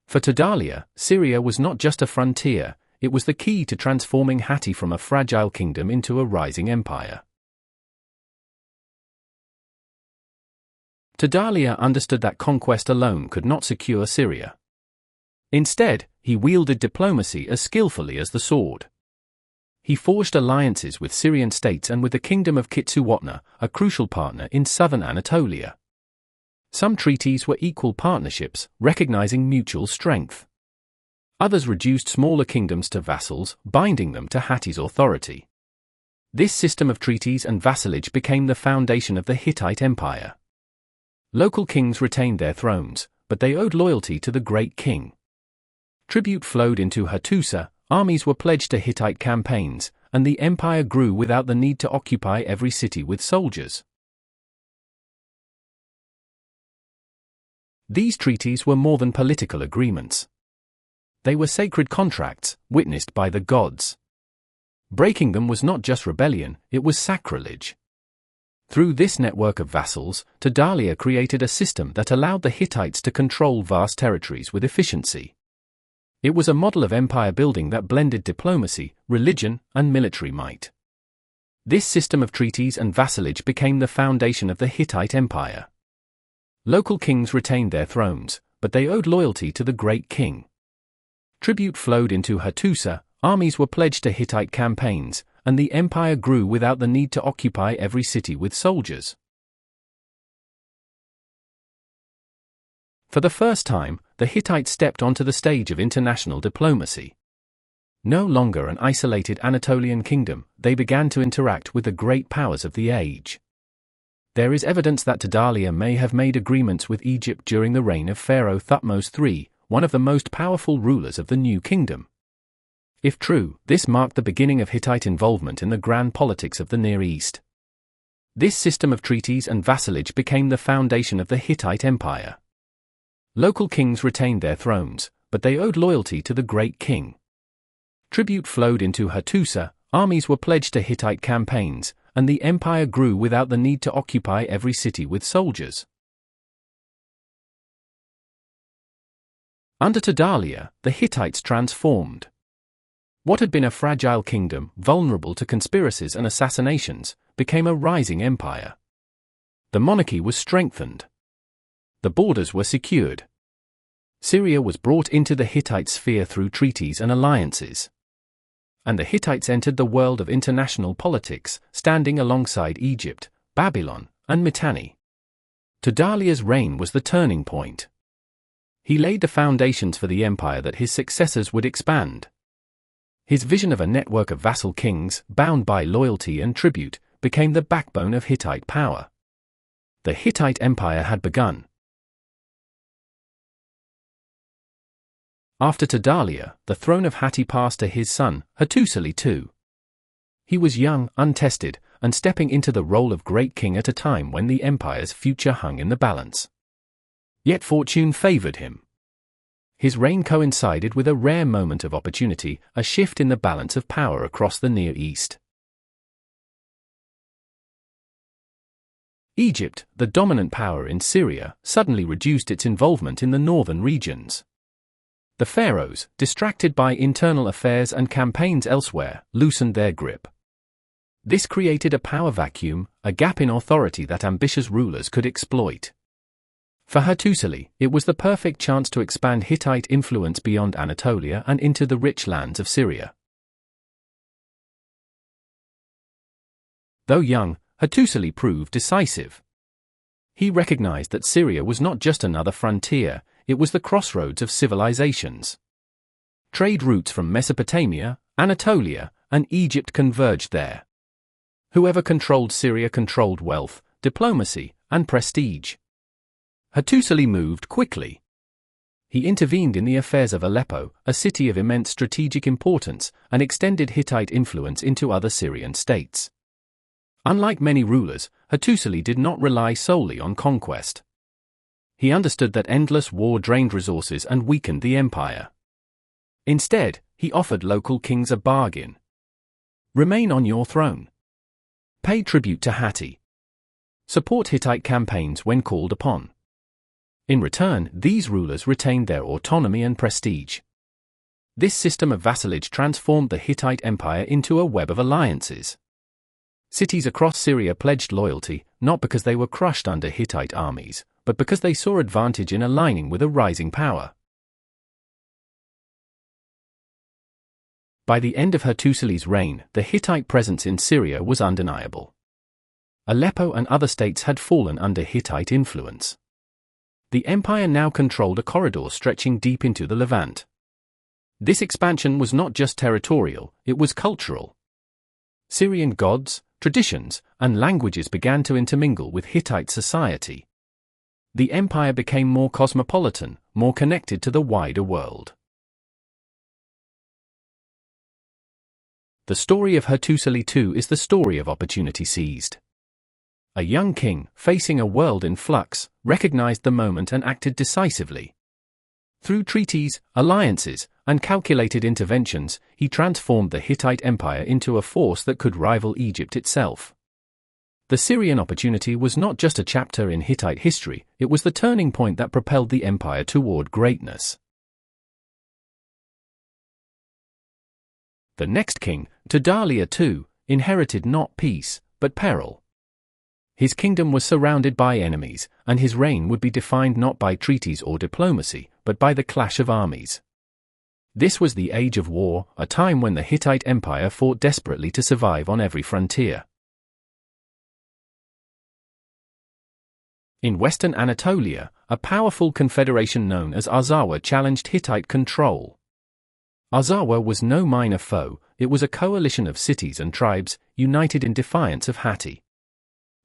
For Tidalia, Syria was not just a frontier, it was the key to transforming Hatti from a fragile kingdom into a rising empire. Tidalia understood that conquest alone could not secure Syria. Instead, he wielded diplomacy as skillfully as the sword. He forged alliances with Syrian states and with the kingdom of Kitsuwatna, a crucial partner in southern Anatolia. Some treaties were equal partnerships, recognizing mutual strength. Others reduced smaller kingdoms to vassals, binding them to Hatti's authority. This system of treaties and vassalage became the foundation of the Hittite Empire. Local kings retained their thrones, but they owed loyalty to the great king. Tribute flowed into Hattusa, armies were pledged to Hittite campaigns, and the empire grew without the need to occupy every city with soldiers. These treaties were more than political agreements. They were sacred contracts, witnessed by the gods. Breaking them was not just rebellion, it was sacrilege. Through this network of vassals, Tadalia created a system that allowed the Hittites to control vast territories with efficiency. It was a model of empire building that blended diplomacy, religion, and military might. This system of treaties and vassalage became the foundation of the Hittite Empire. Local kings retained their thrones, but they owed loyalty to the great king. Tribute flowed into Hattusa, armies were pledged to Hittite campaigns, and the empire grew without the need to occupy every city with soldiers. For the first time, the Hittites stepped onto the stage of international diplomacy. No longer an isolated Anatolian kingdom, they began to interact with the great powers of the age. There is evidence that Tadalia may have made agreements with Egypt during the reign of Pharaoh Thutmose III, one of the most powerful rulers of the New Kingdom. If true, this marked the beginning of Hittite involvement in the grand politics of the Near East. This system of treaties and vassalage became the foundation of the Hittite Empire. Local kings retained their thrones, but they owed loyalty to the great king. Tribute flowed into Hattusa, armies were pledged to Hittite campaigns, and the empire grew without the need to occupy every city with soldiers. Under Tadalia, the Hittites transformed. What had been a fragile kingdom, vulnerable to conspiracies and assassinations, became a rising empire. The monarchy was strengthened. The borders were secured. Syria was brought into the Hittite sphere through treaties and alliances. And the Hittites entered the world of international politics, standing alongside Egypt, Babylon, and Mitanni. Tadalia's reign was the turning point. He laid the foundations for the empire that his successors would expand. His vision of a network of vassal kings, bound by loyalty and tribute, became the backbone of Hittite power. The Hittite Empire had begun. After Tadalia, the throne of Hatti passed to his son, Hattusili II. He was young, untested, and stepping into the role of great king at a time when the empire's future hung in the balance. Yet fortune favored him. His reign coincided with a rare moment of opportunity, a shift in the balance of power across the Near East. Egypt, the dominant power in Syria, suddenly reduced its involvement in the northern regions. The pharaohs, distracted by internal affairs and campaigns elsewhere, loosened their grip. This created a power vacuum, a gap in authority that ambitious rulers could exploit. For Hattusili, it was the perfect chance to expand Hittite influence beyond Anatolia and into the rich lands of Syria. Though young, Hattusili proved decisive. He recognized that Syria was not just another frontier, it was the crossroads of civilizations. Trade routes from Mesopotamia, Anatolia, and Egypt converged there. Whoever controlled Syria controlled wealth, diplomacy, and prestige. Hattusili moved quickly. He intervened in the affairs of Aleppo, a city of immense strategic importance, and extended Hittite influence into other Syrian states. Unlike many rulers, Hattusili did not rely solely on conquest. He understood that endless war drained resources and weakened the empire. Instead, he offered local kings a bargain. Remain on your throne. Pay tribute to Hatti. Support Hittite campaigns when called upon. In return, these rulers retained their autonomy and prestige. This system of vassalage transformed the Hittite Empire into a web of alliances. Cities across Syria pledged loyalty, not because they were crushed under Hittite armies, but because they saw advantage in aligning with a rising power. By the end of Hattusili's reign, the Hittite presence in Syria was undeniable. Aleppo and other states had fallen under Hittite influence. The empire now controlled a corridor stretching deep into the Levant. This expansion was not just territorial, it was cultural. Syrian gods, traditions, and languages began to intermingle with Hittite society. The empire became more cosmopolitan, more connected to the wider world. The story of Hattusili II is the story of opportunity seized. A young king, facing a world in flux, recognized the moment and acted decisively. Through treaties, alliances, and calculated interventions, he transformed the Hittite Empire into a force that could rival Egypt itself. The Syrian opportunity was not just a chapter in Hittite history, it was the turning point that propelled the empire toward greatness. The next king, Tudalia II, inherited not peace, but peril. His kingdom was surrounded by enemies, and his reign would be defined not by treaties or diplomacy, but by the clash of armies. This was the age of war, a time when the Hittite Empire fought desperately to survive on every frontier. In western Anatolia, a powerful confederation known as Arzawa challenged Hittite control. Arzawa was no minor foe, it was a coalition of cities and tribes, united in defiance of Hatti.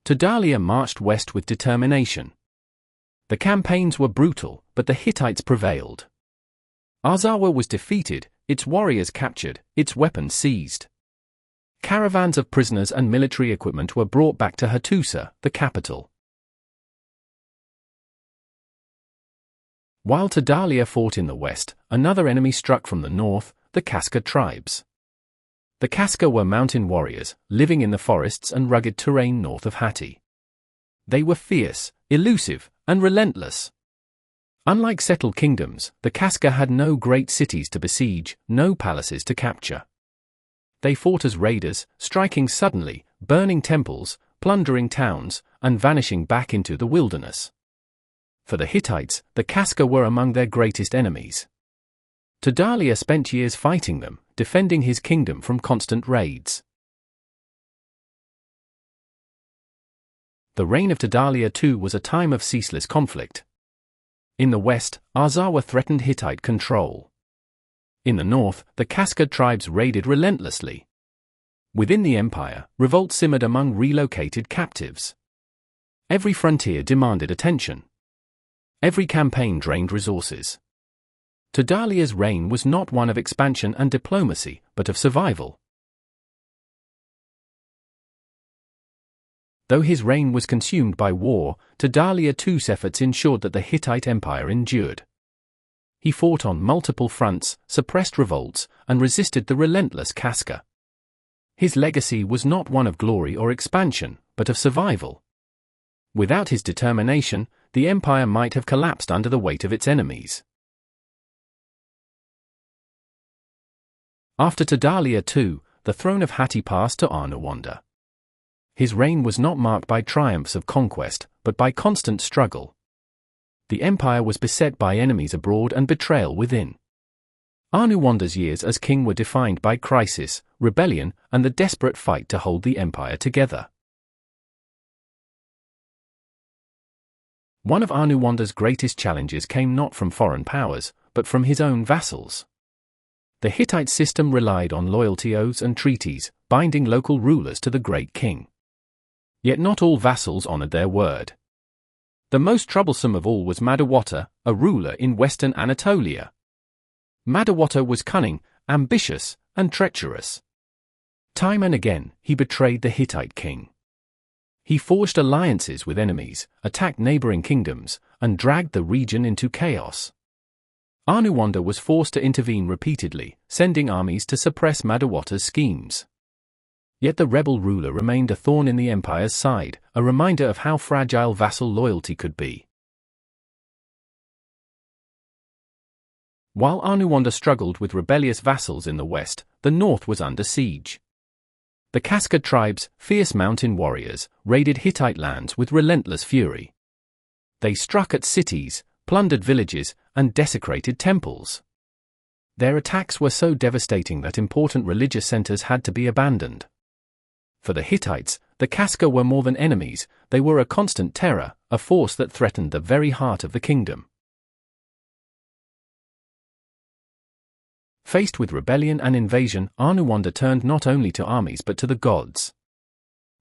Tudalia marched west with determination. The campaigns were brutal, but the Hittites prevailed. Arzawa was defeated, its warriors captured, its weapons seized. Caravans of prisoners and military equipment were brought back to Hattusa, the capital. While Tudalia fought in the west, another enemy struck from the north, the Kaska tribes. The Kaska were mountain warriors, living in the forests and rugged terrain north of Hatti. They were fierce, elusive, and relentless. Unlike settled kingdoms, the Kaska had no great cities to besiege, no palaces to capture. They fought as raiders, striking suddenly, burning temples, plundering towns, and vanishing back into the wilderness. For the Hittites, the Kaska were among their greatest enemies. Tudalia spent years fighting them, defending his kingdom from constant raids. The reign of Tudalia II was a time of ceaseless conflict. In the west, Arzawa threatened Hittite control. In the north, the Kaska tribes raided relentlessly. Within the empire, revolt simmered among relocated captives. Every frontier demanded attention. Every campaign drained resources. Tudalia's reign was not one of expansion and diplomacy, but of survival. Though his reign was consumed by war, Tudalia II's efforts ensured that the Hittite Empire endured. He fought on multiple fronts, suppressed revolts, and resisted the relentless Kaska. His legacy was not one of glory or expansion, but of survival. Without his determination, the empire might have collapsed under the weight of its enemies. After Tudalia II, the throne of Hatti passed to Anuwanda. His reign was not marked by triumphs of conquest, but by constant struggle. The empire was beset by enemies abroad and betrayal within. Anuwanda's years as king were defined by crisis, rebellion, and the desperate fight to hold the empire together. One of Anuwanda's greatest challenges came not from foreign powers, but from his own vassals. The Hittite system relied on loyalty oaths and treaties, binding local rulers to the great king. Yet not all vassals honored their word. The most troublesome of all was Madawata, a ruler in western Anatolia. Madawata was cunning, ambitious, and treacherous. Time and again, he betrayed the Hittite king. He forged alliances with enemies, attacked neighboring kingdoms, and dragged the region into chaos. Anuwanda was forced to intervene repeatedly, sending armies to suppress Madawata's schemes. Yet the rebel ruler remained a thorn in the empire's side, a reminder of how fragile vassal loyalty could be. While Anuwanda struggled with rebellious vassals in the west, the north was under siege. The Kaska tribes, fierce mountain warriors, raided Hittite lands with relentless fury. They struck at cities, plundered villages, and desecrated temples. Their attacks were so devastating that important religious centers had to be abandoned. For the Hittites, the Kaska were more than enemies, they were a constant terror, a force that threatened the very heart of the kingdom. Faced with rebellion and invasion, Anuwanda turned not only to armies but to the gods.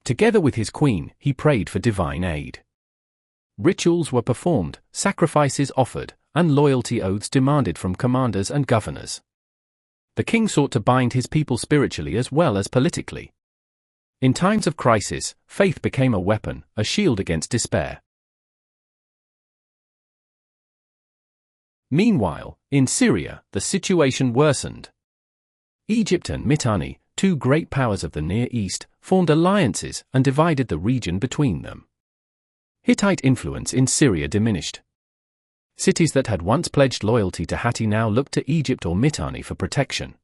Together with his queen, he prayed for divine aid. Rituals were performed, sacrifices offered, and loyalty oaths demanded from commanders and governors. The king sought to bind his people spiritually as well as politically. In times of crisis, faith became a weapon, a shield against despair. Meanwhile, in Syria, the situation worsened. Egypt and Mitanni, two great powers of the Near East, formed alliances and divided the region between them. Hittite influence in Syria diminished. Cities that had once pledged loyalty to Hatti now looked to Egypt or Mitanni for protection.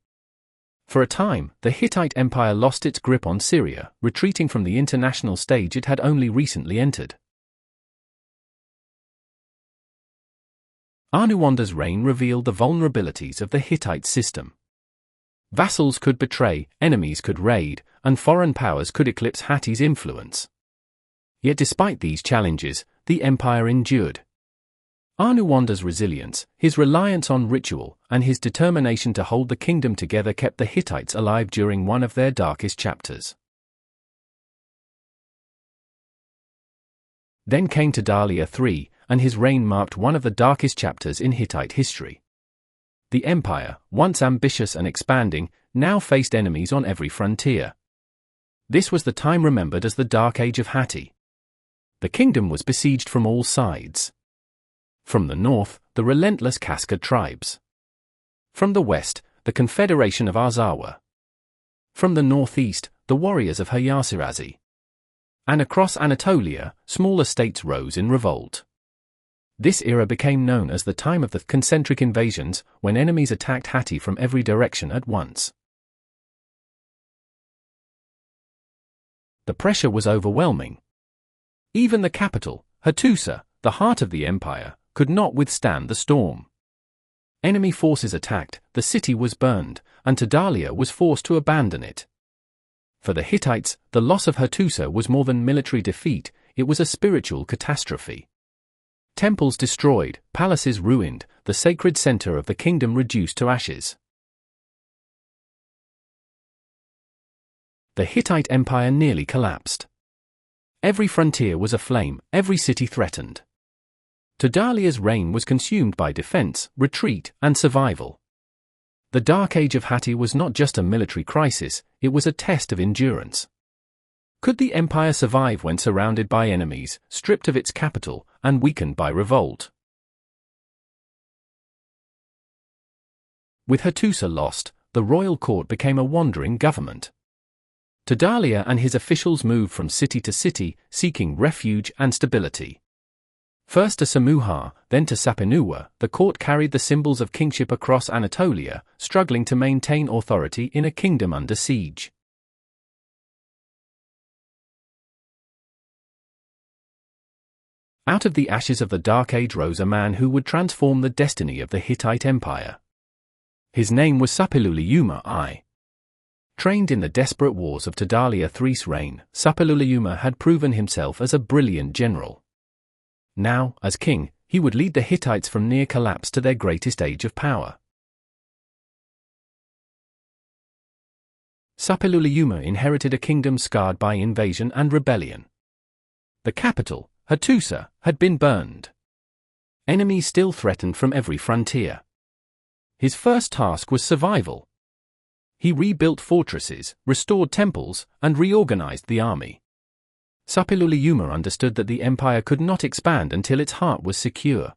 For a time, the Hittite Empire lost its grip on Syria, retreating from the international stage it had only recently entered. Anuwanda's reign revealed the vulnerabilities of the Hittite system. Vassals could betray, enemies could raid, and foreign powers could eclipse Hatti's influence. Yet despite these challenges, the empire endured. Anuwanda's resilience, his reliance on ritual, and his determination to hold the kingdom together kept the Hittites alive during one of their darkest chapters. Then came Hattusili III, and his reign marked one of the darkest chapters in Hittite history. The empire, once ambitious and expanding, now faced enemies on every frontier. This was the time remembered as the Dark Age of Hatti. The kingdom was besieged from all sides. From the north, the relentless Kaskad tribes. From the west, the Confederation of Arzawa. From the northeast, the warriors of Hattusili. And across Anatolia, smaller states rose in revolt. This era became known as the time of the concentric invasions, when enemies attacked Hatti from every direction at once. The pressure was overwhelming. Even the capital, Hattusa, the heart of the empire, could not withstand the storm. Enemy forces attacked, the city was burned, and Hattusili was forced to abandon it. For the Hittites, the loss of Hattusa was more than military defeat, it was a spiritual catastrophe. Temples destroyed, palaces ruined, the sacred center of the kingdom reduced to ashes. The Hittite Empire nearly collapsed. Every frontier was aflame, every city threatened. Hattusili's reign was consumed by defense, retreat, and survival. The Dark Age of Hatti was not just a military crisis, it was a test of endurance. Could the empire survive when surrounded by enemies, stripped of its capital, and weakened by revolt? With Hattusa lost, the royal court became a wandering government. Hattusili and his officials moved from city to city, seeking refuge and stability. First to Samuha, then to Suppiluliuma, the court carried the symbols of kingship across Anatolia, struggling to maintain authority in a kingdom under siege. Out of the ashes of the Dark Age rose a man who would transform the destiny of the Hittite Empire. His name was Suppiluliuma I. Trained in the desperate wars of Hattusili III's reign, Suppiluliuma had proven himself as a brilliant general. Now, as king, he would lead the Hittites from near collapse to their greatest age of power. Suppiluliuma inherited a kingdom scarred by invasion and rebellion. The capital, Hattusa, had been burned. Enemies still threatened from every frontier. His first task was survival. He rebuilt fortresses, restored temples, and reorganized the army. Suppiluliuma understood that the empire could not expand until its heart was secure.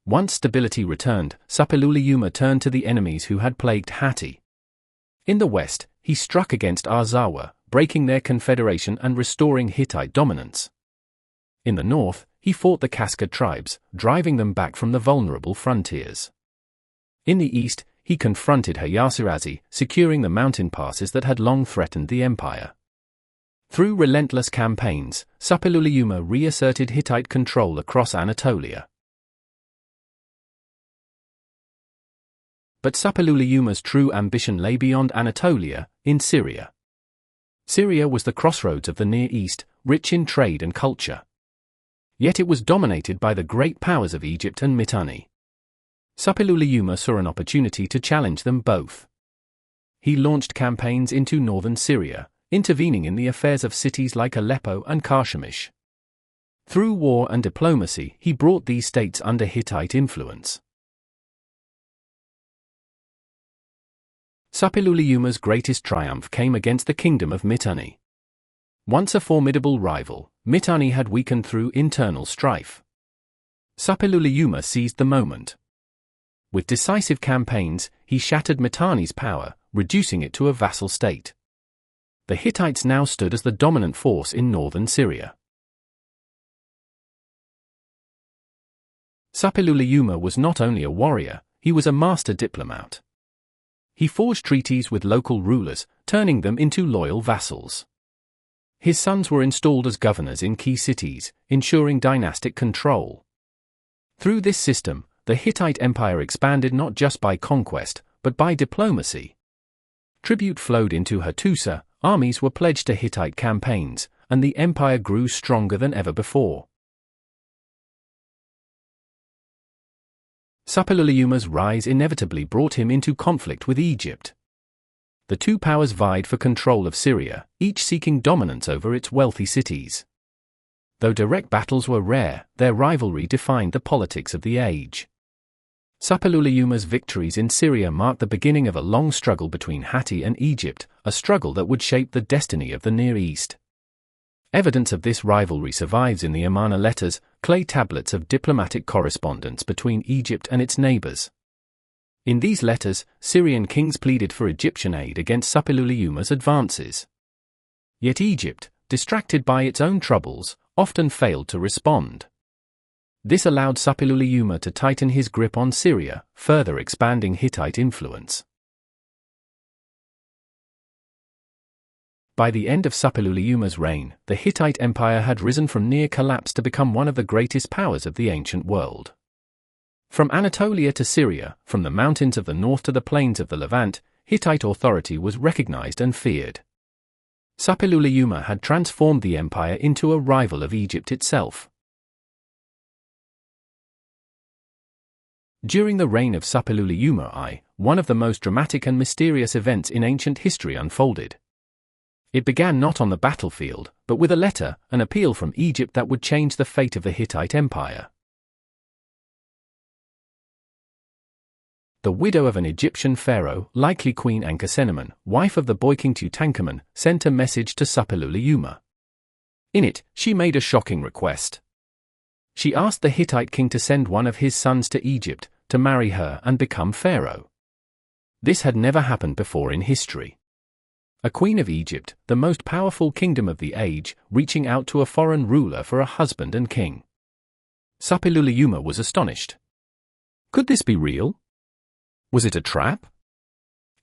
Once stability returned, Suppiluliuma turned to the enemies who had plagued Hatti. In the west, he struck against Arzawa, breaking their confederation and restoring Hittite dominance. In the north, he fought the Kaskad tribes, driving them back from the vulnerable frontiers. In the east, he confronted Hattusili, securing the mountain passes that had long threatened the empire. Through relentless campaigns, Suppiluliuma reasserted Hittite control across Anatolia. But Suppiluliuma's true ambition lay beyond Anatolia, in Syria. Syria was the crossroads of the Near East, rich in trade and culture. Yet it was dominated by the great powers of Egypt and Mitanni. Suppiluliuma saw an opportunity to challenge them both. He launched campaigns into northern Syria, intervening in the affairs of cities like Aleppo and Carchemish. Through war and diplomacy, he brought these states under Hittite influence. Suppiluliuma's greatest triumph came against the kingdom of Mitanni. Once a formidable rival, Mitanni had weakened through internal strife. Suppiluliuma seized the moment. With decisive campaigns, he shattered Mitanni's power, reducing it to a vassal state. The Hittites now stood as the dominant force in northern Syria. Suppiluliuma was not only a warrior, he was a master diplomat. He forged treaties with local rulers, turning them into loyal vassals. His sons were installed as governors in key cities, ensuring dynastic control. Through this system, the Hittite Empire expanded not just by conquest, but by diplomacy. Tribute flowed into Hattusa, armies were pledged to Hittite campaigns, and the empire grew stronger than ever before. Suppiluliuma's rise inevitably brought him into conflict with Egypt. The two powers vied for control of Syria, each seeking dominance over its wealthy cities. Though direct battles were rare, their rivalry defined the politics of the age. Suppiluliuma's victories in Syria marked the beginning of a long struggle between Hatti and Egypt, a struggle that would shape the destiny of the Near East. Evidence of this rivalry survives in the Amarna letters, clay tablets of diplomatic correspondence between Egypt and its neighbors. In these letters, Syrian kings pleaded for Egyptian aid against Suppiluliuma's advances. Yet Egypt, distracted by its own troubles, often failed to respond. This allowed Suppiluliuma to tighten his grip on Syria, further expanding Hittite influence. By the end of Suppiluliuma's reign, the Hittite Empire had risen from near collapse to become one of the greatest powers of the ancient world. From Anatolia to Syria, from the mountains of the north to the plains of the Levant, Hittite authority was recognized and feared. Suppiluliuma had transformed the empire into a rival of Egypt itself. During the reign of Suppiluliuma I, one of the most dramatic and mysterious events in ancient history unfolded. It began not on the battlefield, but with a letter, an appeal from Egypt that would change the fate of the Hittite Empire. The widow of an Egyptian pharaoh, likely Queen Ankhesenamun, wife of the boy king Tutankhamun, sent a message to Suppiluliuma. In it, she made a shocking request. She asked the Hittite king to send one of his sons to Egypt, to marry her and become pharaoh. This had never happened before in history. A queen of Egypt, the most powerful kingdom of the age, reaching out to a foreign ruler for a husband and king. Suppiluliuma was astonished. Could this be real? Was it a trap?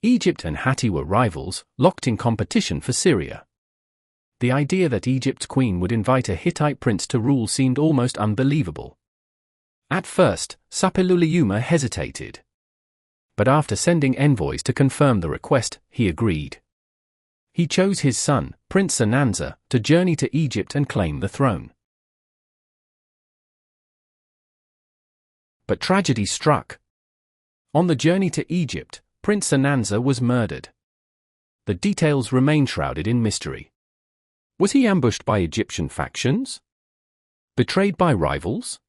Egypt and Hatti were rivals, locked in competition for Syria. The idea that Egypt's queen would invite a Hittite prince to rule seemed almost unbelievable. At first, Suppiluliuma hesitated. But after sending envoys to confirm the request, he agreed. He chose his son, Prince Sananza, to journey to Egypt and claim the throne. But tragedy struck. On the journey to Egypt, Prince Sananza was murdered. The details remain shrouded in mystery. Was he ambushed by Egyptian factions? Betrayed by rivals?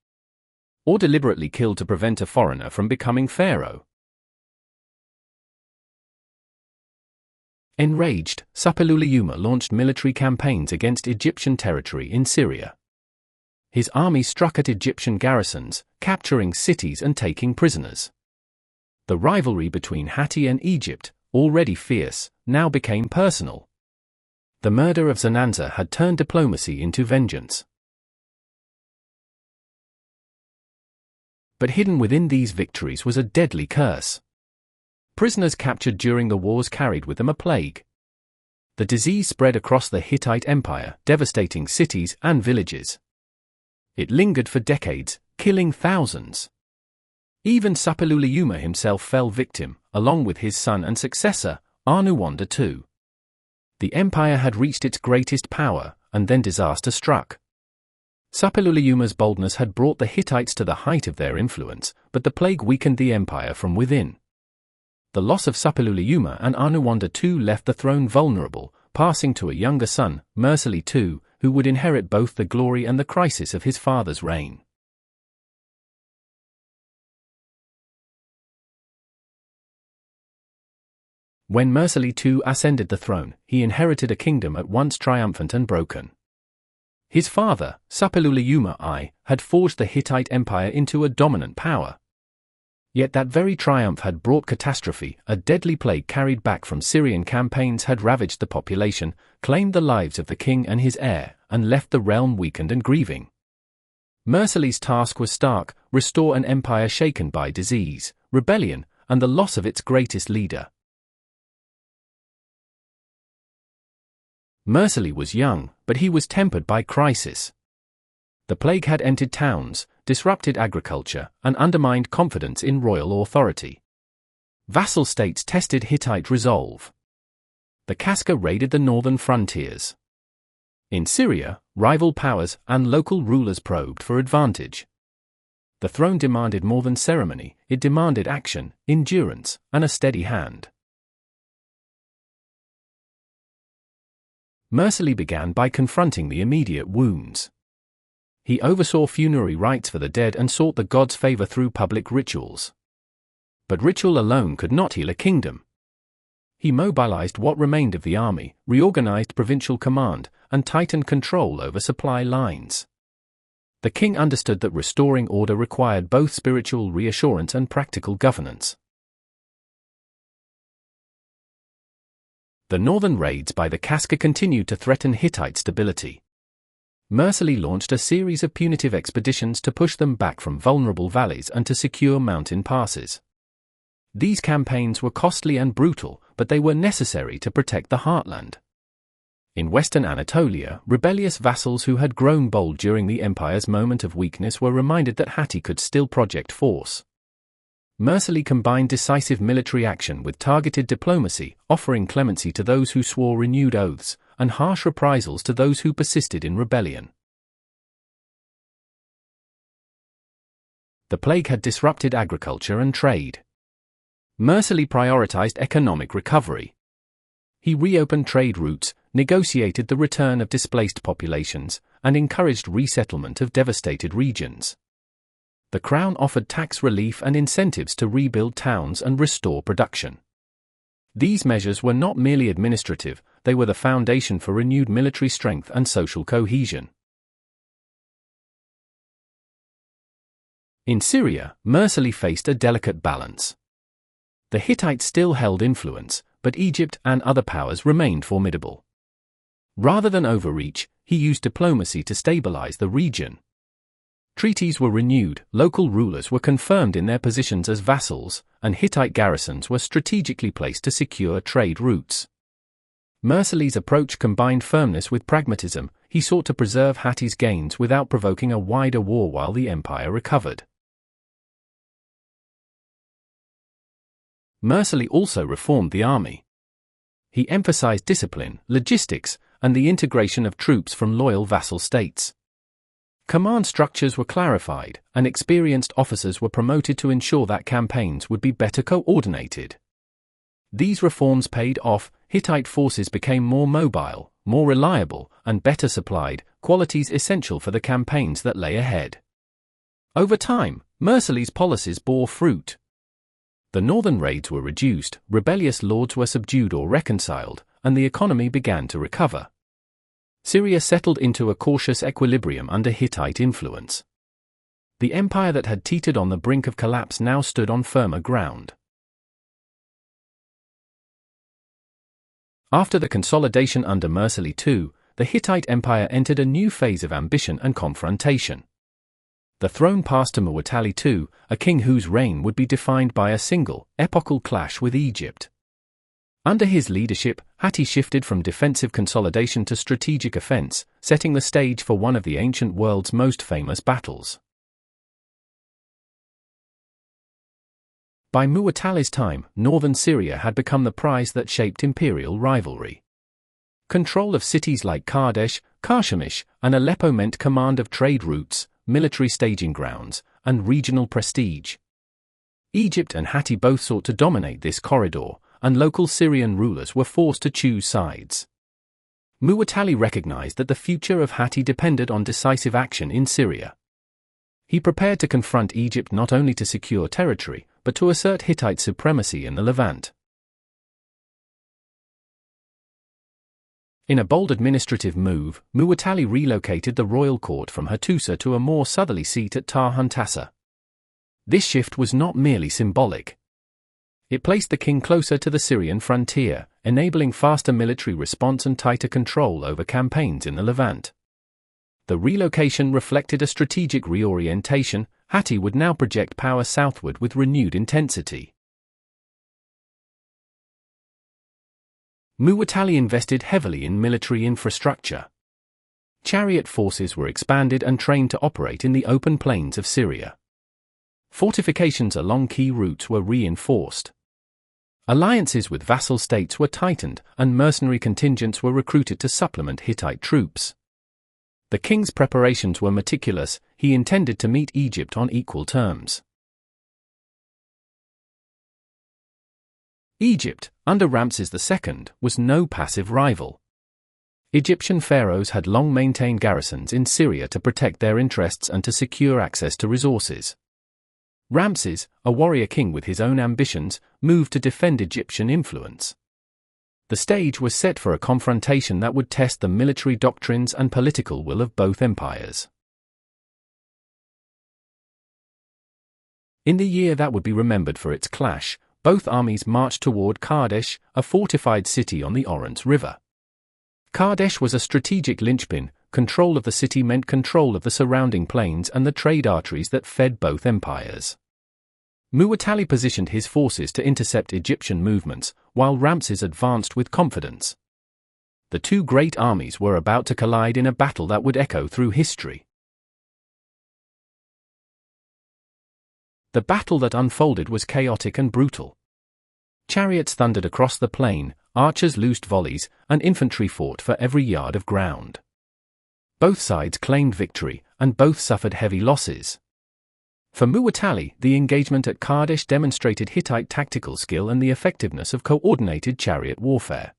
Or deliberately killed to prevent a foreigner from becoming pharaoh? Enraged, Suppiluliuma launched military campaigns against Egyptian territory in Syria. His army struck at Egyptian garrisons, capturing cities and taking prisoners. The rivalry between Hatti and Egypt, already fierce, now became personal. The murder of Sananza had turned diplomacy into vengeance. But hidden within these victories was a deadly curse. Prisoners captured during the wars carried with them a plague. The disease spread across the Hittite Empire, devastating cities and villages. It lingered for decades, killing thousands. Even Suppiluliuma himself fell victim, along with his son and successor, Anatolia II. The empire had reached its greatest power, and then disaster struck. Suppiluliuma's boldness had brought the Hittites to the height of their influence, but the plague weakened the empire from within. The loss of Suppiluliuma and Anatolia II left the throne vulnerable, passing to a younger son, Mursili II, who would inherit both the glory and the crisis of his father's reign. When Mursili II ascended the throne, he inherited a kingdom at once triumphant and broken. His father, Suppiluliuma I, had forged the Hittite Empire into a dominant power. Yet that very triumph had brought catastrophe. A deadly plague carried back from Syrian campaigns had ravaged the population, claimed the lives of the king and his heir, and left the realm weakened and grieving. Mursili's task was stark: restore an empire shaken by disease, rebellion, and the loss of its greatest leader. Mursili was young, but he was tempered by crisis. The plague had entered towns, disrupted agriculture, and undermined confidence in royal authority. Vassal states tested Hittite resolve. The Casca raided the northern frontiers. In Syria, rival powers and local rulers probed for advantage. The throne demanded more than ceremony; it demanded action, endurance, and a steady hand. Mursili began by confronting the immediate wounds. He oversaw funerary rites for the dead and sought the gods' favor through public rituals. But ritual alone could not heal a kingdom. He mobilized what remained of the army, reorganized provincial command, and tightened control over supply lines. The king understood that restoring order required both spiritual reassurance and practical governance. The northern raids by the Casca continued to threaten Hittite stability. Mursili launched a series of punitive expeditions to push them back from vulnerable valleys and to secure mountain passes. These campaigns were costly and brutal, but they were necessary to protect the heartland. In western Anatolia, rebellious vassals who had grown bold during the empire's moment of weakness were reminded that Hatti could still project force. Mursili combined decisive military action with targeted diplomacy, offering clemency to those who swore renewed oaths, and harsh reprisals to those who persisted in rebellion. The plague had disrupted agriculture and trade. Mursili prioritized economic recovery. He reopened trade routes, negotiated the return of displaced populations, and encouraged resettlement of devastated regions. The crown offered tax relief and incentives to rebuild towns and restore production. These measures were not merely administrative; they were the foundation for renewed military strength and social cohesion. In Syria, Mursili faced a delicate balance. The Hittites still held influence, but Egypt and other powers remained formidable. Rather than overreach, he used diplomacy to stabilize the region. Treaties were renewed, local rulers were confirmed in their positions as vassals, and Hittite garrisons were strategically placed to secure trade routes. Mursili's approach combined firmness with pragmatism. He sought to preserve Hatti's gains without provoking a wider war while the empire recovered. Mursili also reformed the army. He emphasized discipline, logistics, and the integration of troops from loyal vassal states. Command structures were clarified, and experienced officers were promoted to ensure that campaigns would be better coordinated. These reforms paid off. Hittite forces became more mobile, more reliable, and better supplied, qualities essential for the campaigns that lay ahead. Over time, Mursili's policies bore fruit. The northern raids were reduced, rebellious lords were subdued or reconciled, and the economy began to recover. Syria settled into a cautious equilibrium under Hittite influence. The empire that had teetered on the brink of collapse now stood on firmer ground. After the consolidation under Mursili II, the Hittite Empire entered a new phase of ambition and confrontation. The throne passed to Mursili II, a king whose reign would be defined by a single, epochal clash with Egypt. Under his leadership, Hatti shifted from defensive consolidation to strategic offense, setting the stage for one of the ancient world's most famous battles. By Mu'tali's time, northern Syria had become the prize that shaped imperial rivalry. Control of cities like Kadesh, Karshemish, and Aleppo meant command of trade routes, military staging grounds, and regional prestige. Egypt and Hatti both sought to dominate this corridor, and local Syrian rulers were forced to choose sides. Muwatalli recognized that the future of Hatti depended on decisive action in Syria. He prepared to confront Egypt not only to secure territory, but to assert Hittite supremacy in the Levant. In a bold administrative move, Muwatalli relocated the royal court from Hattusa to a more southerly seat at Tar-Huntasa. This shift was not merely symbolic. It placed the king closer to the Syrian frontier, enabling faster military response and tighter control over campaigns in the Levant. The relocation reflected a strategic reorientation. Hatti would now project power southward with renewed intensity. Muwatalli invested heavily in military infrastructure. Chariot forces were expanded and trained to operate in the open plains of Syria. Fortifications along key routes were reinforced. Alliances with vassal states were tightened, and mercenary contingents were recruited to supplement Hittite troops. The king's preparations were meticulous. He intended to meet Egypt on equal terms. Egypt, under Ramses II, was no passive rival. Egyptian pharaohs had long maintained garrisons in Syria to protect their interests and to secure access to resources. Ramses, a warrior king with his own ambitions, moved to defend Egyptian influence. The stage was set for a confrontation that would test the military doctrines and political will of both empires. In the year that would be remembered for its clash, both armies marched toward Kadesh, a fortified city on the Orontes River. Kadesh was a strategic linchpin. Control of the city meant control of the surrounding plains and the trade arteries that fed both empires. Muwatalli positioned his forces to intercept Egyptian movements, while Ramses advanced with confidence. The two great armies were about to collide in a battle that would echo through history. The battle that unfolded was chaotic and brutal. Chariots thundered across the plain, archers loosed volleys, and infantry fought for every yard of ground. Both sides claimed victory, and both suffered heavy losses. For Muwatalli, the engagement at Kadesh demonstrated Hittite tactical skill and the effectiveness of coordinated chariot warfare.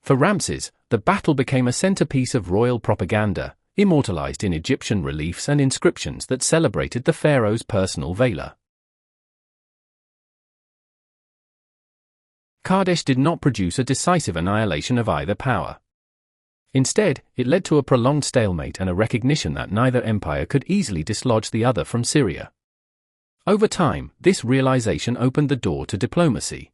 For Ramses, the battle became a centerpiece of royal propaganda, immortalized in Egyptian reliefs and inscriptions that celebrated the pharaoh's personal valor. Kadesh did not produce a decisive annihilation of either power. Instead, it led to a prolonged stalemate and a recognition that neither empire could easily dislodge the other from Syria. Over time, this realization opened the door to diplomacy.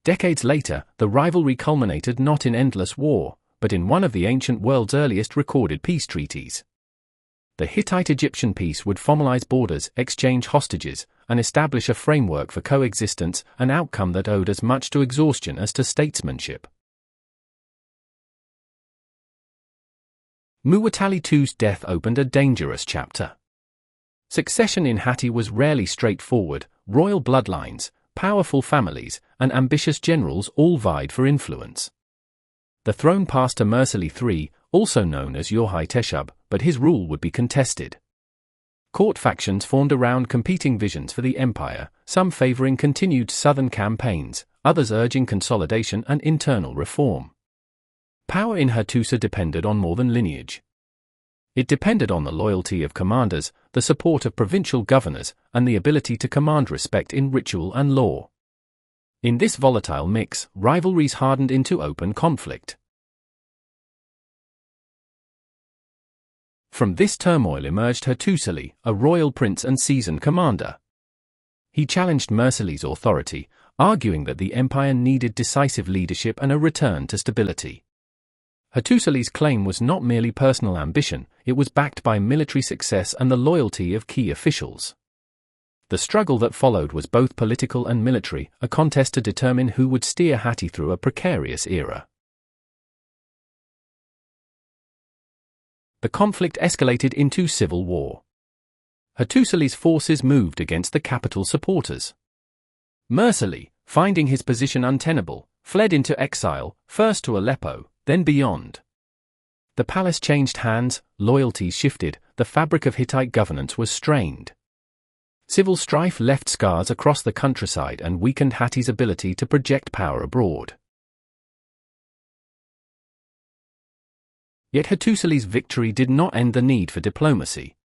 Decades later, the rivalry culminated not in endless war, but in one of the ancient world's earliest recorded peace treaties. The Hittite-Egyptian peace would formalize borders, exchange hostages, and establish a framework for coexistence, an outcome that owed as much to exhaustion as to statesmanship. Muwatalli II's death opened a dangerous chapter. Succession in Hatti was rarely straightforward. Royal bloodlines, powerful families, and ambitious generals all vied for influence. The throne passed to Mursili III, also known as Neo-Hittite, but his rule would be contested. Court factions formed around competing visions for the empire, some favoring continued southern campaigns, others urging consolidation and internal reform. Power in Hattusa depended on more than lineage. It depended on the loyalty of commanders, the support of provincial governors, and the ability to command respect in ritual and law. In this volatile mix, rivalries hardened into open conflict. From this turmoil emerged Hattusili, a royal prince and seasoned commander. He challenged Mursili's authority, arguing that the empire needed decisive leadership and a return to stability. Hattusili's claim was not merely personal ambition, it was backed by military success and the loyalty of key officials. The struggle that followed was both political and military, a contest to determine who would steer Hatti through a precarious era. The conflict escalated into civil war. Hattusili's forces moved against the capital supporters. Mursili, finding his position untenable, fled into exile, first to Aleppo, then beyond. The palace changed hands, loyalties shifted, the fabric of Hittite governance was strained. Civil strife left scars across the countryside and weakened Hatti's ability to project power abroad. Yet Hattusili's victory did not end the need for diplomacy.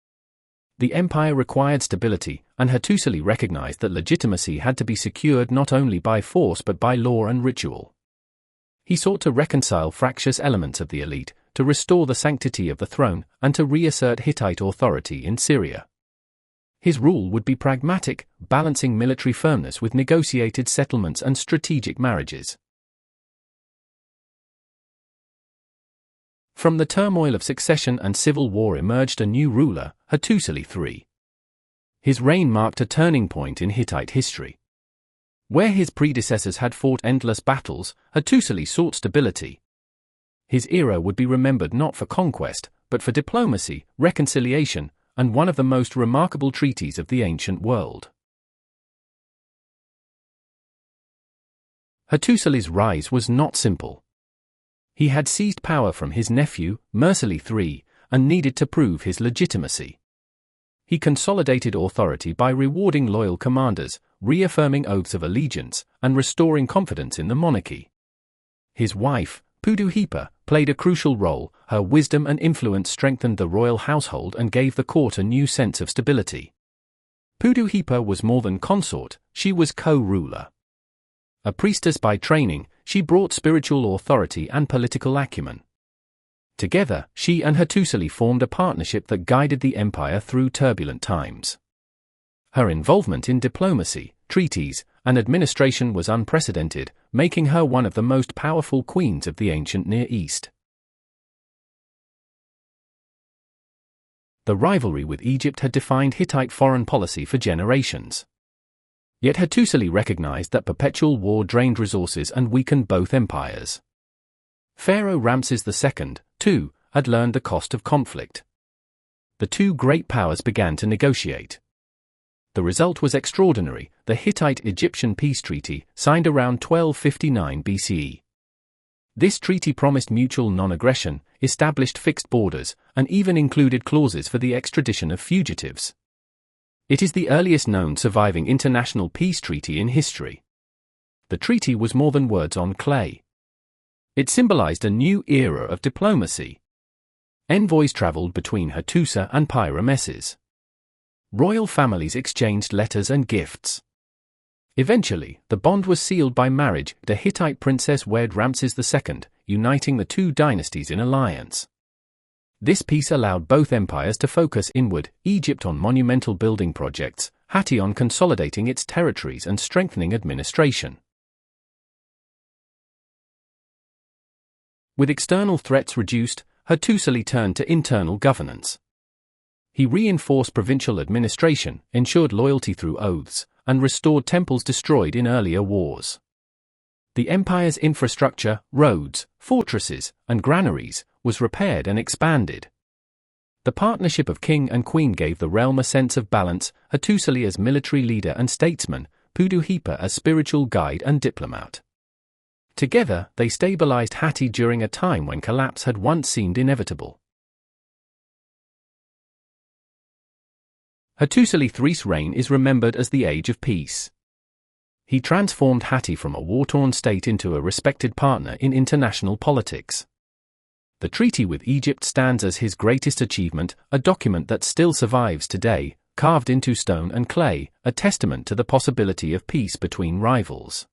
The empire required stability, and Hattusili recognized that legitimacy had to be secured not only by force but by law and ritual. He sought to reconcile fractious elements of the elite, to restore the sanctity of the throne, and to reassert Hittite authority in Syria. His rule would be pragmatic, balancing military firmness with negotiated settlements and strategic marriages. From the turmoil of succession and civil war emerged a new ruler, Hattusili III. His reign marked a turning point in Hittite history. Where his predecessors had fought endless battles, Hattusili sought stability. His era would be remembered not for conquest, but for diplomacy, reconciliation, and one of the most remarkable treaties of the ancient world. Hattusili's rise was not simple. He had seized power from his nephew, Mursili III, and needed to prove his legitimacy. He consolidated authority by rewarding loyal commanders, reaffirming oaths of allegiance, and restoring confidence in the monarchy. His wife, Hattusa, played a crucial role. Her wisdom and influence strengthened the royal household and gave the court a new sense of stability. Hattusa was more than consort, she was co-ruler. A priestess by training, she brought spiritual authority and political acumen. Together, she and Hattusili formed a partnership that guided the empire through turbulent times. Her involvement in diplomacy, treaties, and administration was unprecedented, making her one of the most powerful queens of the ancient Near East. The rivalry with Egypt had defined Hittite foreign policy for generations. Yet Hattusili recognized that perpetual war drained resources and weakened both empires. Pharaoh Ramses II, too, had learned the cost of conflict. The two great powers began to negotiate. The result was extraordinary: the Hittite-Egyptian peace treaty, signed around 1259 BCE. This treaty promised mutual non-aggression, established fixed borders, and even included clauses for the extradition of fugitives. It is the earliest known surviving international peace treaty in history. The treaty was more than words on clay. It symbolized a new era of diplomacy. Envoys traveled between Hattusa and Ramesses. Royal families exchanged letters and gifts. Eventually, the bond was sealed by marriage. The Hittite princess wed Ramses II, uniting the two dynasties in alliance. This peace allowed both empires to focus inward, Egypt on monumental building projects, Hatti on consolidating its territories and strengthening administration. With external threats reduced, Hattusili turned to internal governance. He reinforced provincial administration, ensured loyalty through oaths, and restored temples destroyed in earlier wars. The empire's infrastructure, roads, fortresses, and granaries, was repaired and expanded. The partnership of king and queen gave the realm a sense of balance, Hattusili as military leader and statesman, Hattusa as spiritual guide and diplomat. Together, they stabilized Hatti during a time when collapse had once seemed inevitable. Hattusili III's reign is remembered as the Age of Peace. He transformed Hatti from a war-torn state into a respected partner in international politics. The treaty with Egypt stands as his greatest achievement, a document that still survives today, carved into stone and clay, a testament to the possibility of peace between rivals.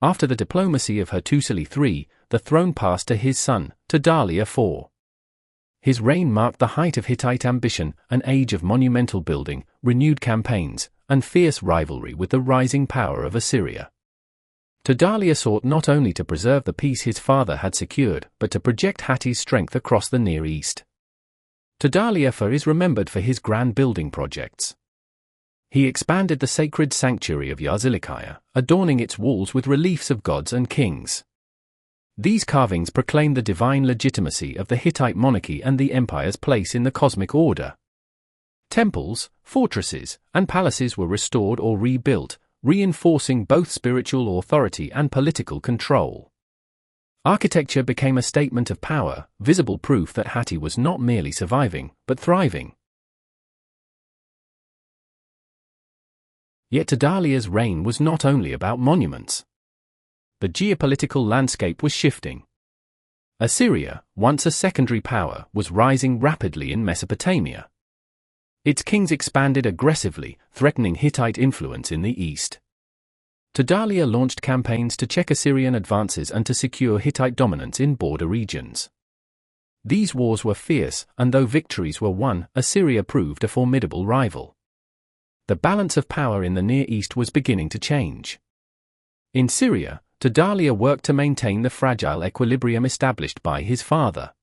After the diplomacy of Hattusili III, the throne passed to his son, Tadallia IV. His reign marked the height of Hittite ambition, an age of monumental building, renewed campaigns, and fierce rivalry with the rising power of Assyria. Tadallia sought not only to preserve the peace his father had secured, but to project Hatti's strength across the Near East. Tadallia IV is remembered for his grand building projects. He expanded the sacred sanctuary of Yarzilikiah, adorning its walls with reliefs of gods and kings. These carvings proclaim the divine legitimacy of the Hittite monarchy and the empire's place in the cosmic order. Temples, fortresses, and palaces were restored or rebuilt, reinforcing both spiritual authority and political control. Architecture became a statement of power, visible proof that Hatti was not merely surviving, but thriving. Yet Tidalia's reign was not only about monuments. The geopolitical landscape was shifting. Assyria, once a secondary power, was rising rapidly in Mesopotamia. Its kings expanded aggressively, threatening Hittite influence in the east. Tidalia launched campaigns to check Assyrian advances and to secure Hittite dominance in border regions. These wars were fierce, and though victories were won, Assyria proved a formidable rival. The balance of power in the Near East was beginning to change. In Syria, Tidalia worked to maintain the fragile equilibrium established by his father.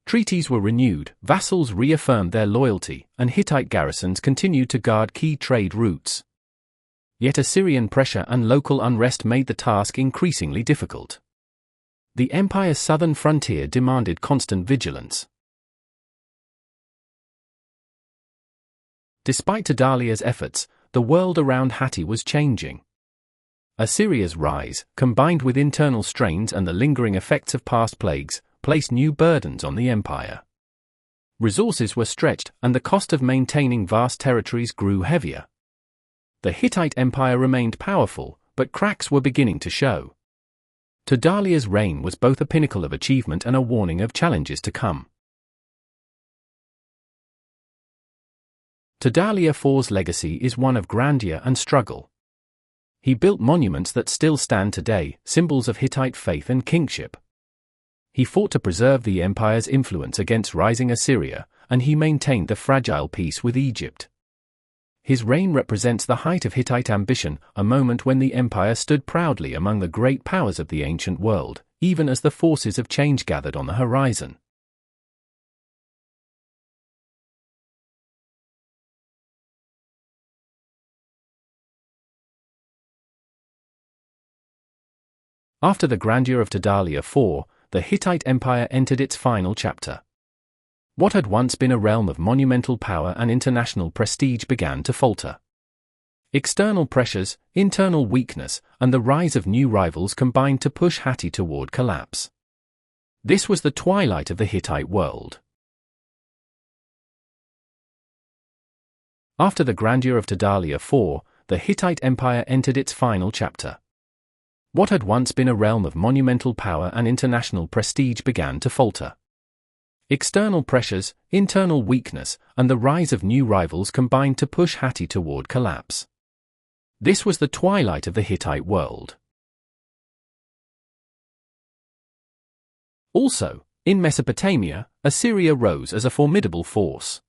Treaties were renewed, vassals reaffirmed their loyalty, and Hittite garrisons continued to guard key trade routes. Yet Assyrian pressure and local unrest made the task increasingly difficult. The empire's southern frontier demanded constant vigilance. Despite Tidalia's efforts, the world around Hatti was changing. Assyria's rise, combined with internal strains and the lingering effects of past plagues, placed new burdens on the empire. Resources were stretched, and the cost of maintaining vast territories grew heavier. The Hittite Empire remained powerful, but cracks were beginning to show. Tidalia's reign was both a pinnacle of achievement and a warning of challenges to come. Tidalia IV's legacy is one of grandeur and struggle. He built monuments that still stand today, symbols of Hittite faith and kingship. He fought to preserve the empire's influence against rising Assyria, and he maintained the fragile peace with Egypt. His reign represents the height of Hittite ambition, a moment when the empire stood proudly among the great powers of the ancient world, even as the forces of change gathered on the horizon. After the grandeur of Tidalia IV, the Hittite Empire entered its final chapter. What had once been a realm of monumental power and international prestige began to falter. External pressures, internal weakness, and the rise of new rivals combined to push Hatti toward collapse. This was the twilight of the Hittite world. After the grandeur of Tidalia IV, the Hittite Empire entered its final chapter. What had once been a realm of monumental power and international prestige began to falter. External pressures, internal weakness, and the rise of new rivals combined to push Hatti toward collapse. This was the twilight of the Hittite world. Also, in Mesopotamia, Assyria rose as a formidable force.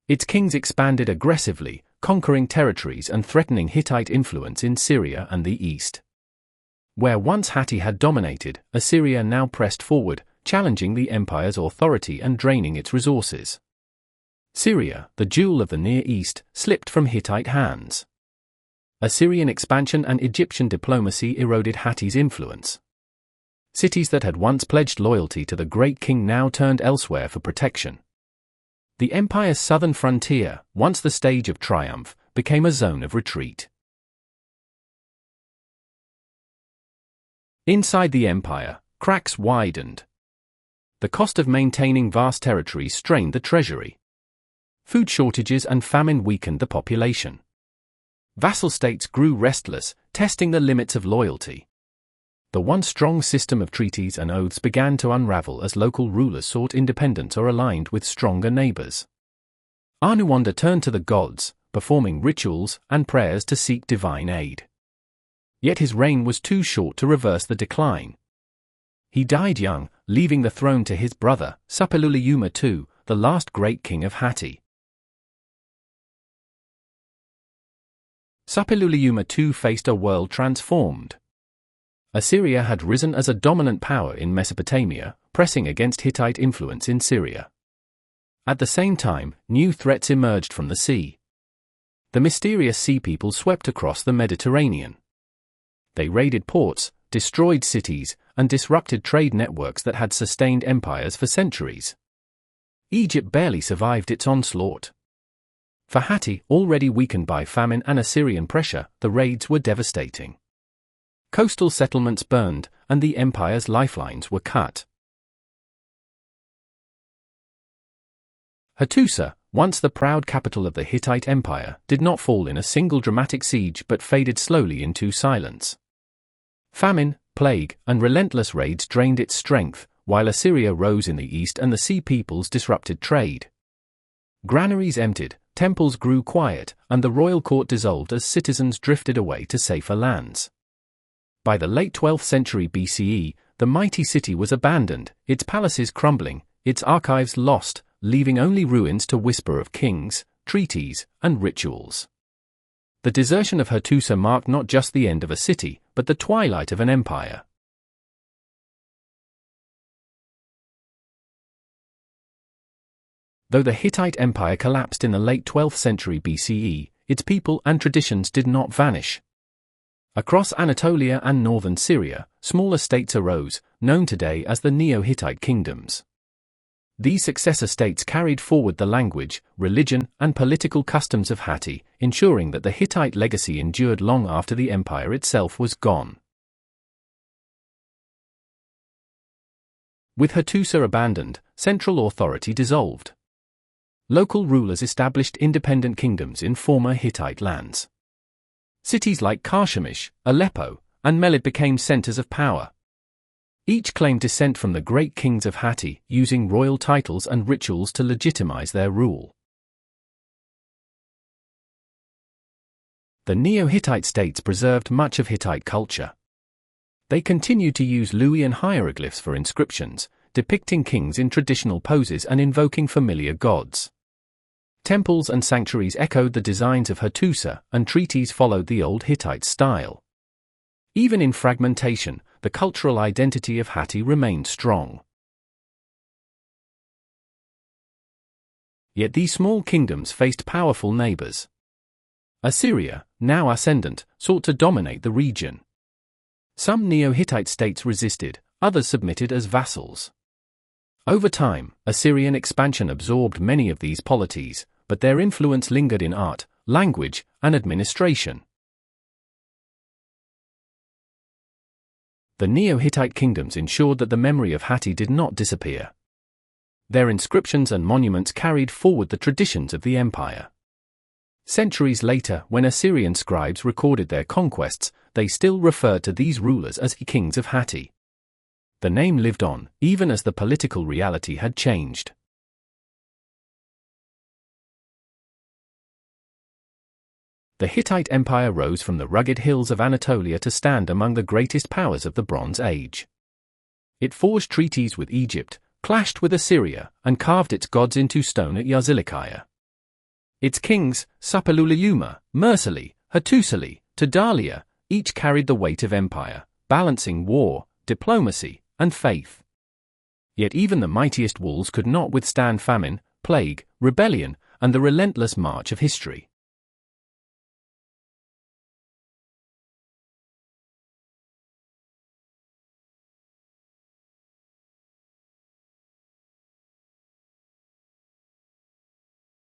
Its kings expanded aggressively, conquering territories and threatening Hittite influence in Syria and the east. Where once Hatti had dominated, Assyria now pressed forward, challenging the empire's authority and draining its resources. Syria, the jewel of the Near East, slipped from Hittite hands. Assyrian expansion and Egyptian diplomacy eroded Hatti's influence. Cities that had once pledged loyalty to the great king now turned elsewhere for protection. The empire's southern frontier, once the stage of triumph, became a zone of retreat. Inside the empire, cracks widened. The cost of maintaining vast territories strained the treasury. Food shortages and famine weakened the population. Vassal states grew restless, testing the limits of loyalty. The once strong system of treaties and oaths began to unravel as local rulers sought independence or aligned with stronger neighbors. Anuwanda turned to the gods, performing rituals and prayers to seek divine aid. Yet his reign was too short to reverse the decline. He died young, leaving the throne to his brother, Suppiluliuma II, the last great king of Hatti. Suppiluliuma II faced a world transformed. Assyria had risen as a dominant power in Mesopotamia, pressing against Hittite influence in Syria. At the same time, new threats emerged from the sea. The mysterious sea people swept across the Mediterranean. They raided ports, destroyed cities, and disrupted trade networks that had sustained empires for centuries. Egypt barely survived its onslaught. For Hatti, already weakened by famine and Assyrian pressure, the raids were devastating. Coastal settlements burned, and the empire's lifelines were cut. Hattusa, once the proud capital of the Hittite Empire, did not fall in a single dramatic siege but faded slowly into silence. Famine, plague, and relentless raids drained its strength, while Assyria rose in the east and the Sea Peoples disrupted trade. Granaries emptied, temples grew quiet, and the royal court dissolved as citizens drifted away to safer lands. By the late 12th century BCE, the mighty city was abandoned, its palaces crumbling, its archives lost, leaving only ruins to whisper of kings, treaties, and rituals. The desertion of Hattusa marked not just the end of a city, but the twilight of an empire. Though the Hittite Empire collapsed in the late 12th century BCE, its people and traditions did not vanish. Across Anatolia and northern Syria, smaller states arose, known today as the Neo-Hittite kingdoms. These successor states carried forward the language, religion, and political customs of Hatti, ensuring that the Hittite legacy endured long after the empire itself was gone. With Hattusa abandoned, central authority dissolved. Local rulers established independent kingdoms in former Hittite lands. Cities like Carchemish, Aleppo, and Melid became centers of power. Each claimed descent from the great kings of Hatti, using royal titles and rituals to legitimize their rule. The Neo-Hittite states preserved much of Hittite culture. They continued to use Luwian hieroglyphs for inscriptions, depicting kings in traditional poses and invoking familiar gods. Temples and sanctuaries echoed the designs of Hattusa, and treaties followed the old Hittite style. Even in fragmentation, the cultural identity of Hatti remained strong. Yet these small kingdoms faced powerful neighbors. Assyria, now ascendant, sought to dominate the region. Some Neo-Hittite states resisted, others submitted as vassals. Over time, Assyrian expansion absorbed many of these polities, but their influence lingered in art, language, and administration. The Neo-Hittite kingdoms ensured that the memory of Hatti did not disappear. Their inscriptions and monuments carried forward the traditions of the empire. Centuries later, when Assyrian scribes recorded their conquests, they still referred to these rulers as kings of Hatti. The name lived on, even as the political reality had changed. The Hittite Empire rose from the rugged hills of Anatolia to stand among the greatest powers of the Bronze Age. It forged treaties with Egypt, clashed with Assyria, and carved its gods into stone at Yazilikaya. Its kings, Suppiluliuma, Mursili, Hattusili, II, each carried the weight of empire, balancing war, diplomacy, and faith. Yet even the mightiest walls could not withstand famine, plague, rebellion, and the relentless march of history.